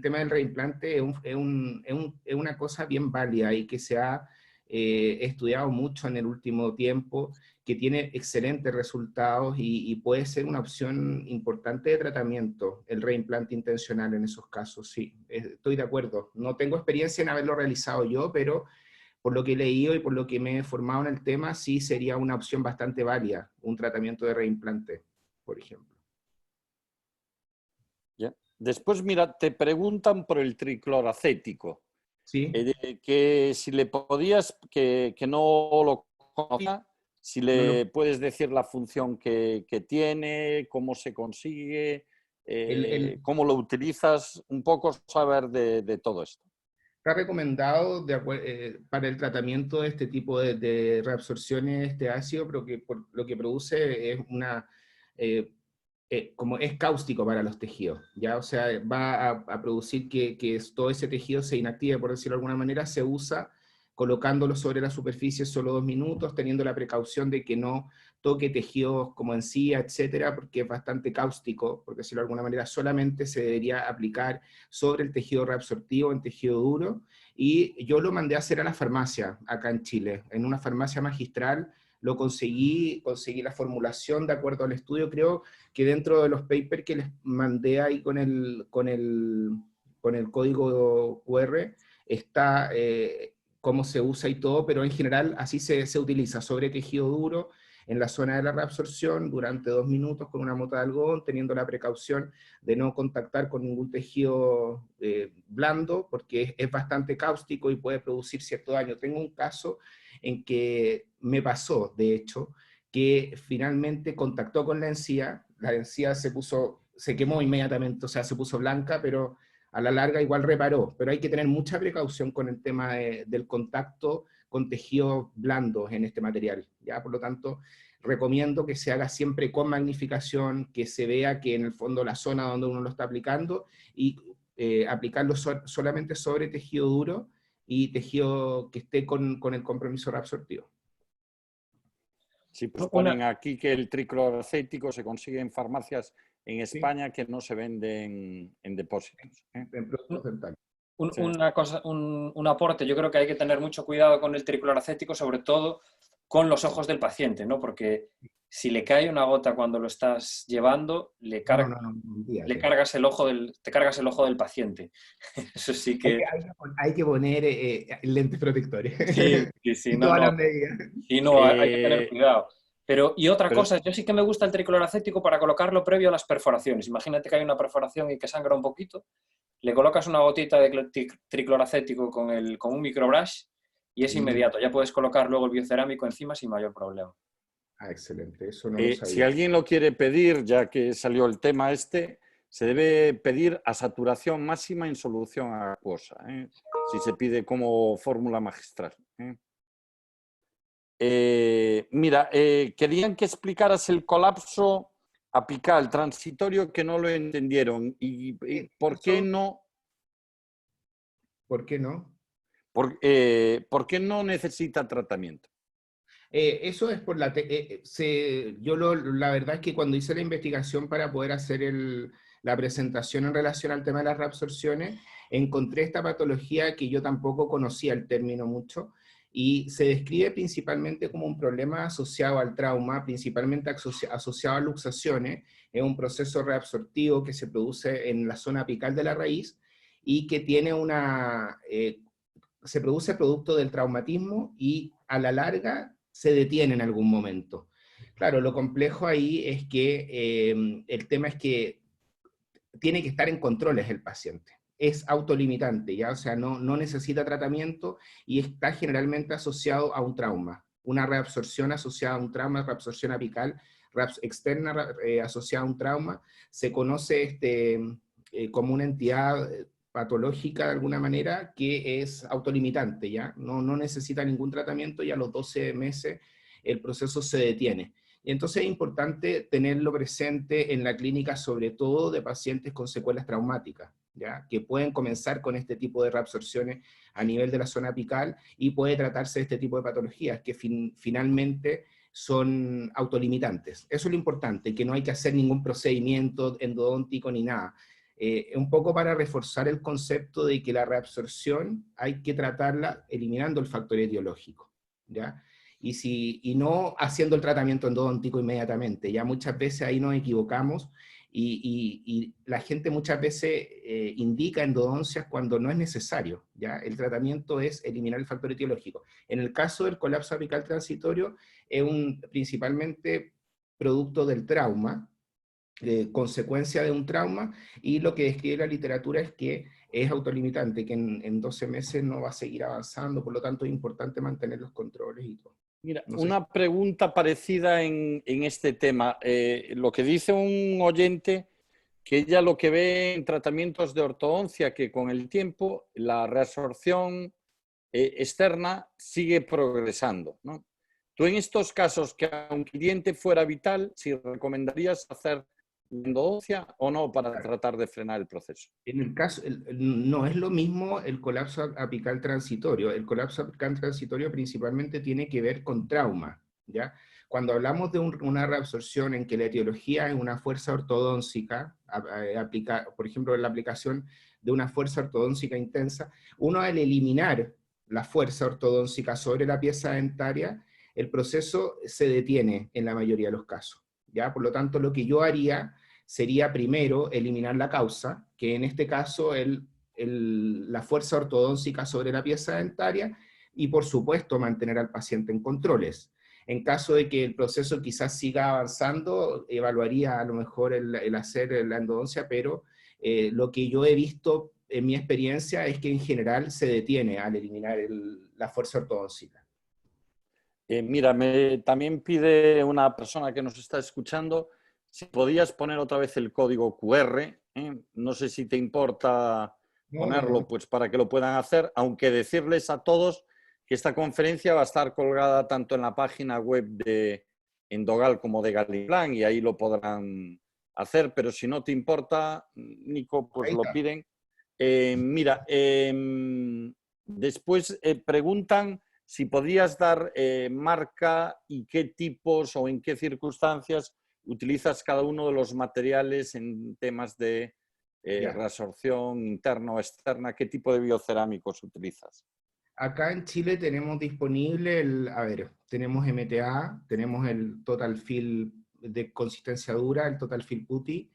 tema del reimplante es una cosa bien válida y que se ha estudiado mucho en el último tiempo, que tiene excelentes resultados y puede ser una opción importante de tratamiento, el reimplante intencional en esos casos, sí, estoy de acuerdo. No tengo experiencia en haberlo realizado yo, pero por lo que he leído y por lo que me he formado en el tema, sí sería una opción bastante válida, un tratamiento de reimplante, por ejemplo. ¿Ya? Después, mira, te preguntan por el tricloracético. ¿Sí? Que si le podías, que no lo conocía, si le puedes decir la función que tiene, cómo se consigue, cómo lo utilizas, un poco saber de todo esto. Está recomendado para el tratamiento de este tipo de reabsorciones de este ácido, pero que lo que produce es como es cáustico para los tejidos, ¿ya? O sea, va a producir que todo ese tejido se inactive, por decirlo de alguna manera. Se usa colocándolo sobre la superficie solo 2 minutos, teniendo la precaución de que no toque tejidos como encía, etcétera, porque es bastante cáustico, por decirlo de alguna manera. Solamente se debería aplicar sobre el tejido reabsortivo, en tejido duro, y yo lo mandé a hacer a la farmacia, acá en Chile, en una farmacia magistral. Lo conseguí la formulación de acuerdo al estudio. Creo que dentro de los papers que les mandé ahí con el código QR está cómo se usa y todo, pero en general así se utiliza sobre tejido duro en la zona de la reabsorción durante 2 minutos con una mota de algodón, teniendo la precaución de no contactar con ningún tejido blando, porque es bastante cáustico y puede producir cierto daño. Tengo un caso en que me pasó, de hecho, que finalmente contactó con la encía se quemó inmediatamente, o sea, se puso blanca, pero a la larga igual reparó, pero hay que tener mucha precaución con el tema del contacto con tejidos blandos en este material, ¿ya? Por lo tanto, recomiendo que se haga siempre con magnificación, que se vea que en el fondo la zona donde uno lo está aplicando, y aplicarlo solamente sobre tejido duro y tejido que esté con el compromiso reabsortivo. Sí, pues ponen aquí que el tricloracético se consigue en farmacias en España, que no se venden en depósitos. En productos dentales. Un aporte, yo creo que hay que tener mucho cuidado con el tricloracético, sobre todo con los ojos del paciente, ¿no? Porque si le cae una gota cuando lo estás llevando, te cargas el ojo del paciente. Eso sí que... Hay que poner lentes protectores. Sí, no, hay que tener cuidado. Y otra cosa, yo sí que me gusta el tricloracético para colocarlo previo a las perforaciones. Imagínate que hay una perforación y que sangra un poquito, le colocas una gotita de tricloracético con un microbrush y es inmediato. Ya puedes colocar luego el biocerámico encima sin mayor problema. Ah, excelente. Eso no lo sabía. Si alguien lo quiere pedir, ya que salió el tema se debe pedir a saturación máxima en solución acuosa, si se pide como fórmula magistral. Mira, querían que explicaras el colapso apical transitorio, que no lo entendieron. ¿Y por qué no? ¿Por qué no? ¿Por qué no necesita tratamiento? Eso es por la verdad es que cuando hice la investigación para poder hacer la presentación en relación al tema de las reabsorciones, encontré esta patología que yo tampoco conocía el término mucho, y se describe principalmente como un problema asociado al trauma, principalmente asociado a luxaciones. Es un proceso reabsortivo que se produce en la zona apical de la raíz y que tiene se produce producto del traumatismo y a la larga se detiene en algún momento. Claro, lo complejo ahí es que el tema es que tiene que estar en controles el paciente. Es autolimitante, ¿ya? O sea, no necesita tratamiento y está generalmente asociado a un trauma. Una reabsorción asociada a un trauma, reabsorción apical, externa asociada a un trauma, se conoce como una entidad patológica de alguna manera que es autolimitante, ¿ya? No necesita ningún tratamiento y a los 12 meses el proceso se detiene. Y entonces es importante tenerlo presente en la clínica, sobre todo de pacientes con secuelas traumáticas, ¿ya? Que pueden comenzar con este tipo de reabsorciones a nivel de la zona apical y puede tratarse de este tipo de patologías que finalmente son autolimitantes. Eso es lo importante, que no hay que hacer ningún procedimiento endodóntico ni nada. Un poco para reforzar el concepto de que la reabsorción hay que tratarla eliminando el factor etiológico, ¿ya? Y no haciendo el tratamiento endodóntico inmediatamente. Ya muchas veces ahí nos equivocamos y la gente muchas veces indica endodoncias cuando no es necesario, ¿ya? El tratamiento es eliminar el factor etiológico. En el caso del colapso apical transitorio, es principalmente producto del trauma, consecuencia de un trauma, y lo que describe la literatura es que es autolimitante, que en 12 meses no va a seguir avanzando, por lo tanto es importante mantener los controles y todo. Mira, una pregunta parecida en este tema. Lo que dice un oyente, que ella lo que ve en tratamientos de ortodoncia, que con el tiempo la reabsorción externa sigue progresando, ¿no? Tú en estos casos, que aunque el cliente fuera vital, si recomendarías hacer endodoncia o no para tratar de frenar el proceso. En el caso, no es lo mismo el colapso apical transitorio. El colapso apical transitorio principalmente tiene que ver con trauma, ¿ya? Cuando hablamos de una reabsorción en que la etiología es una fuerza ortodóncica, por ejemplo, la aplicación de una fuerza ortodóncica intensa, uno al eliminar la fuerza ortodóncica sobre la pieza dentaria, el proceso se detiene en la mayoría de los casos, ¿ya? Por lo tanto, lo que yo haría sería primero eliminar la causa, que en este caso la fuerza ortodóncica sobre la pieza dentaria, y por supuesto mantener al paciente en controles. En caso de que el proceso quizás siga avanzando, evaluaría a lo mejor el hacer la endodoncia, pero lo que yo he visto en mi experiencia es que en general se detiene al eliminar la fuerza ortodóncica. Mira, también pide una persona que nos está escuchando si podías poner otra vez el código QR. No sé si te importa ponerlo, pues para que lo puedan hacer, aunque decirles a todos que esta conferencia va a estar colgada tanto en la página web de Endogal como de Galimplan y ahí lo podrán hacer, pero si no te importa, Nico, pues lo piden. Mira, después preguntan si podías dar marca y qué tipos o en qué circunstancias utilizas cada uno de los materiales en temas de reabsorción interna o externa, qué tipo de biocerámicos utilizas. Acá en Chile tenemos disponible tenemos MTA, tenemos el Total Fill de consistencia dura, el Total Fill Putty,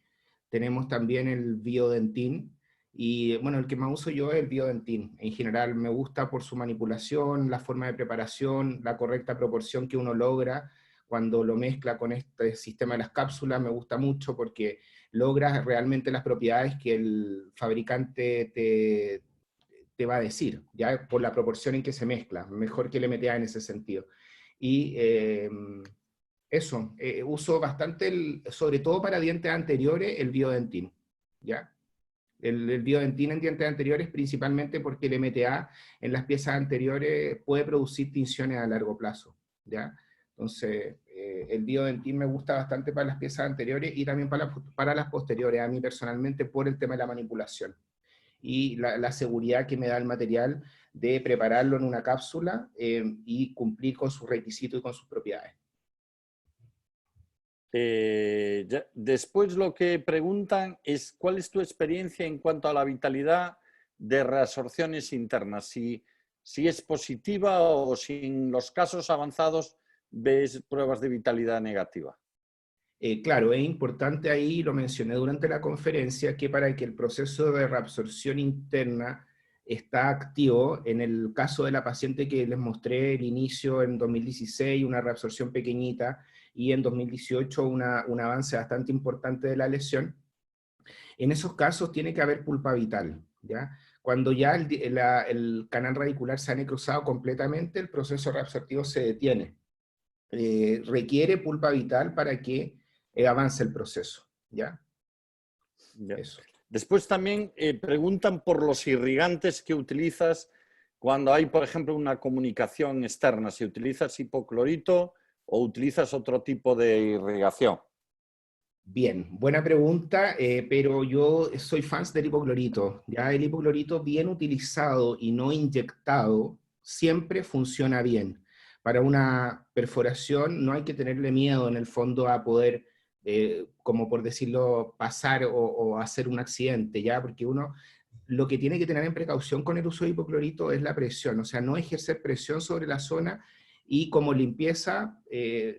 tenemos también el Biodentin, y bueno, el que más uso yo es el Biodentin. En general me gusta por su manipulación, la forma de preparación, la correcta proporción que uno logra cuando lo mezcla con este sistema de las cápsulas, me gusta mucho porque logra realmente las propiedades que el fabricante te va a decir, ya por la proporción en que se mezcla, mejor que el MTA en ese sentido. Y uso bastante, sobre todo para dientes anteriores, el Biodentin, ¿ya? El Biodentin en dientes anteriores principalmente porque el MTA en las piezas anteriores puede producir tinciones a largo plazo, ¿ya? Entonces, el Biodentin me gusta bastante para las piezas anteriores y también para las posteriores, a mí personalmente, por el tema de la manipulación y la seguridad que me da el material de prepararlo en una cápsula y cumplir con sus requisitos y con sus propiedades. Después lo que preguntan es ¿cuál es tu experiencia en cuanto a la vitalidad de reabsorciones internas? Si es positiva o si en los casos avanzados ves pruebas de vitalidad negativa. Claro, es importante ahí, lo mencioné durante la conferencia, que para que el proceso de reabsorción interna está activo, en el caso de la paciente que les mostré el inicio en 2016, una reabsorción pequeñita, y en 2018 un avance bastante importante de la lesión, en esos casos tiene que haber pulpa vital, ¿ya? Cuando ya el canal radicular se ha necrosado completamente, el proceso reabsortivo se detiene. Requiere pulpa vital para que avance el proceso, ¿ya? Eso. Después también preguntan por los irrigantes que utilizas cuando hay, por ejemplo, una comunicación externa. Si utilizas hipoclorito o utilizas otro tipo de irrigación. Bien, buena pregunta, pero yo soy fan del hipoclorito. Ya el hipoclorito bien utilizado y no inyectado siempre funciona bien. Para una perforación no hay que tenerle miedo en el fondo a poder, como por decirlo, pasar o hacer un accidente, ¿ya? Porque uno lo que tiene que tener en precaución con el uso de hipoclorito es la presión, o sea, no ejercer presión sobre la zona y como limpieza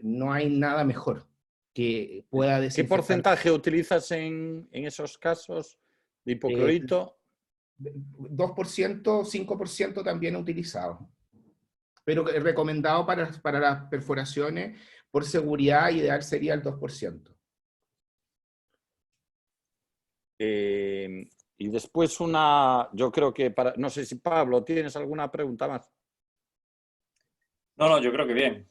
no hay nada mejor que pueda desinfectar. ¿Qué porcentaje utilizas en esos casos de hipoclorito? 2%, 5% también utilizado. Pero recomendado para las perforaciones, por seguridad, ideal sería el 2%. Y después yo creo que no sé si Pablo, ¿tienes alguna pregunta más? No, yo creo que bien.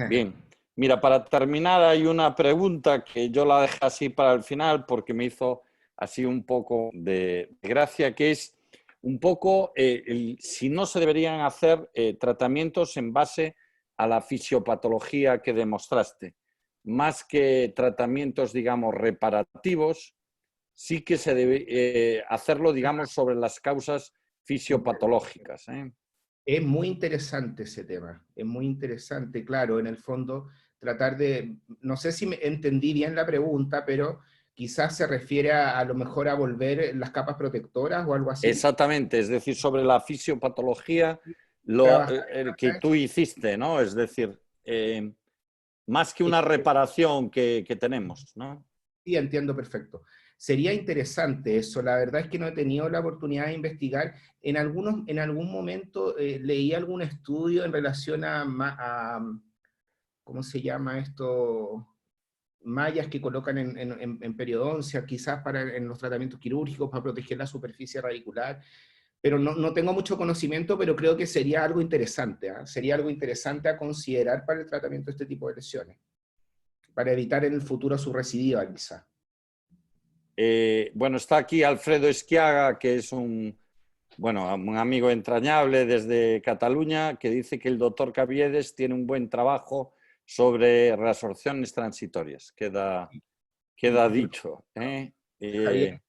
Bien. Mira, para terminar hay una pregunta que yo la dejé así para el final porque me hizo así un poco de gracia, que es un poco si no se deberían hacer tratamientos en base a la fisiopatología que demostraste. Más que tratamientos, digamos, reparativos, sí que se debe hacerlo, digamos, sobre las causas fisiopatológicas. Es muy interesante ese tema, es muy interesante, claro, en el fondo tratar de, no sé si entendí bien la pregunta, pero quizás se refiere a lo mejor a volver las capas protectoras o algo así. Exactamente, es decir, sobre la fisiopatología que tú hiciste, ¿no? Es decir, más que una reparación que tenemos, ¿no? Sí, entiendo perfecto. sería interesante eso. La verdad es que no he tenido la oportunidad de investigar. En algún momento leí algún estudio en relación a ¿cómo se llama esto? Mallas que colocan en periodoncia, quizás en los tratamientos quirúrgicos para proteger la superficie radicular, pero no tengo mucho conocimiento, pero creo que sería algo interesante, ¿eh? Sería algo interesante a considerar para el tratamiento de este tipo de lesiones, para evitar en el futuro su recidiva quizás. Bueno, está aquí Alfredo Esquiaga, que es un amigo entrañable desde Cataluña, que dice que el doctor Caviedes tiene un buen trabajo sobre reabsorciones transitorias. Queda dicho. Javier,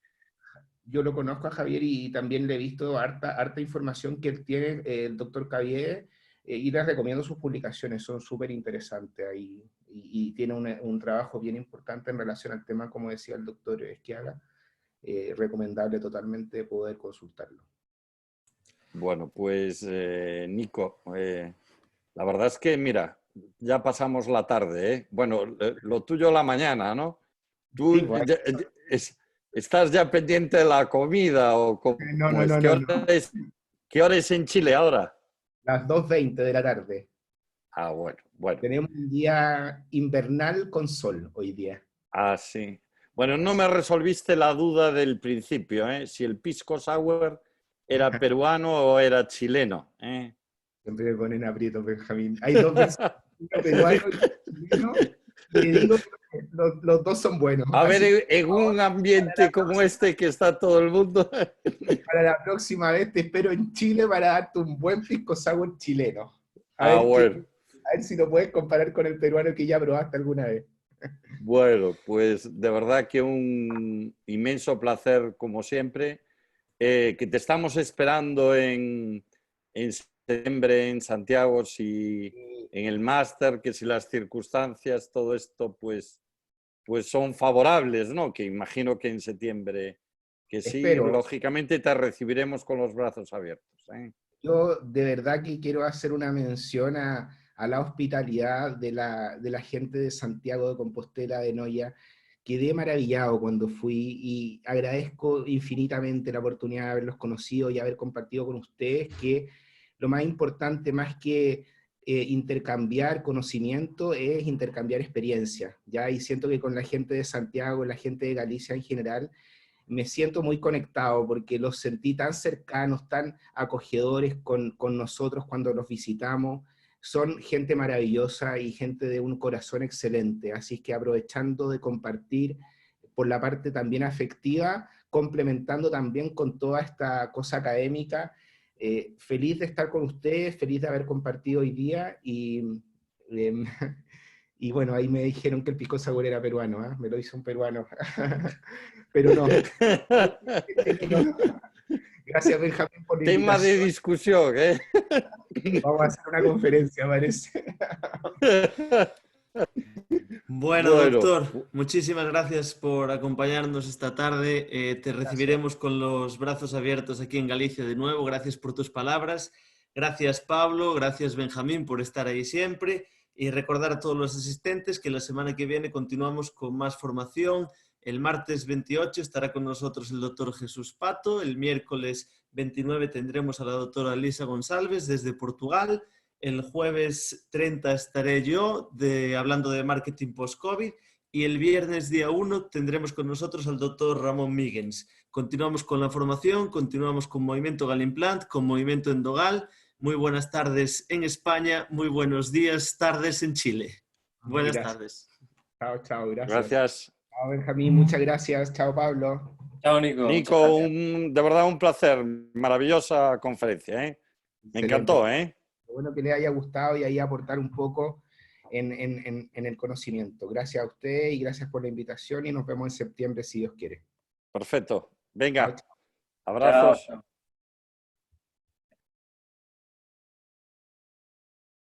yo lo conozco a Javier y también le he visto harta información que él tiene, el doctor Caviedes, y les recomiendo sus publicaciones, son súper interesantes ahí, y tiene un trabajo bien importante en relación al tema, como decía el doctor Esquiaga, recomendable totalmente poder consultarlo. Bueno, pues Nico, la verdad es que, mira, ya pasamos la tarde, ¿eh? Bueno, lo tuyo la mañana, ¿no? Tú Sí, bueno. ¿Estás ya pendiente de la comida o cómo es? ¿Qué hora es en Chile ahora? Las 2:20 de la tarde. Ah, bueno. Tenemos un día invernal con sol hoy día. Ah, sí. Bueno, no me resolviste la duda del principio, ¿eh? Si el pisco sour era peruano o era chileno, ¿eh? Siempre me ponen aprieto, Benjamín. Hay dos versiones, peruano y chileno, y te digo que los dos son buenos. A Así ver, que, en un ambiente como este que está todo el mundo. para la próxima vez te espero en Chile para darte un buen pisco sour chileno. Bueno. A ver si lo puedes comparar con el peruano que ya probaste alguna vez. Bueno, pues de verdad que un inmenso placer, como siempre, que te estamos esperando en septiembre en Santiago, si en el máster, que si las circunstancias, todo esto, pues son favorables, ¿no? Que imagino que en septiembre, que sí, Espero. lógicamente te recibiremos con los brazos abiertos, ¿eh? Yo de verdad que quiero hacer una mención a la hospitalidad de la gente de Santiago de Compostela, de Noya. Quedé maravillado cuando fui y agradezco infinitamente la oportunidad de haberlos conocido y haber compartido con ustedes, que lo más importante, más que intercambiar conocimiento, es intercambiar experiencia, ¿ya? Y siento que con la gente de Santiago, la gente de Galicia en general, me siento muy conectado porque los sentí tan cercanos, tan acogedores con nosotros cuando los visitamos. Son gente maravillosa y gente de un corazón excelente, así que aprovechando de compartir por la parte también afectiva, complementando también con toda esta cosa académica, feliz de estar con ustedes, feliz de haber compartido hoy día y bueno, ahí me dijeron que el pisco sour era peruano, ¿eh? Me lo hizo un peruano. Pero no. Gracias, Benjamín, por la Tema de invitación. discusión, ¿eh? Vamos a hacer una conferencia, parece. Bueno, doctor, muchísimas gracias por acompañarnos esta tarde. Te recibiremos con los brazos abiertos aquí en Galicia de nuevo. Gracias por tus palabras. Gracias, Pablo. Gracias, Benjamín, por estar ahí siempre. Y recordar a todos los asistentes que la semana que viene continuamos con más formación. El martes 28 estará con nosotros el doctor Jesús Pato. El miércoles 29 tendremos a la doctora Lisa González desde Portugal. El jueves 30 estaré yo hablando de marketing post-COVID y el viernes día 1 tendremos con nosotros al doctor Ramón Míguens. Continuamos con la formación, continuamos con Movimiento Galimplant, con Movimiento Endogal. Muy buenas tardes en España, muy buenos días, tardes en Chile. Buenas tardes. Chao, gracias. Gracias. Chao, Benjamín, muchas gracias. Chao, Pablo. Chao, Nico. Nico, de verdad un placer, maravillosa conferencia, ¿eh? Me encantó, ¿eh? Bueno que le haya gustado y ahí aportar un poco en el conocimiento. Gracias a usted y gracias por la invitación y nos vemos en septiembre si Dios quiere. Perfecto. Venga, Chao. abrazos. Chao.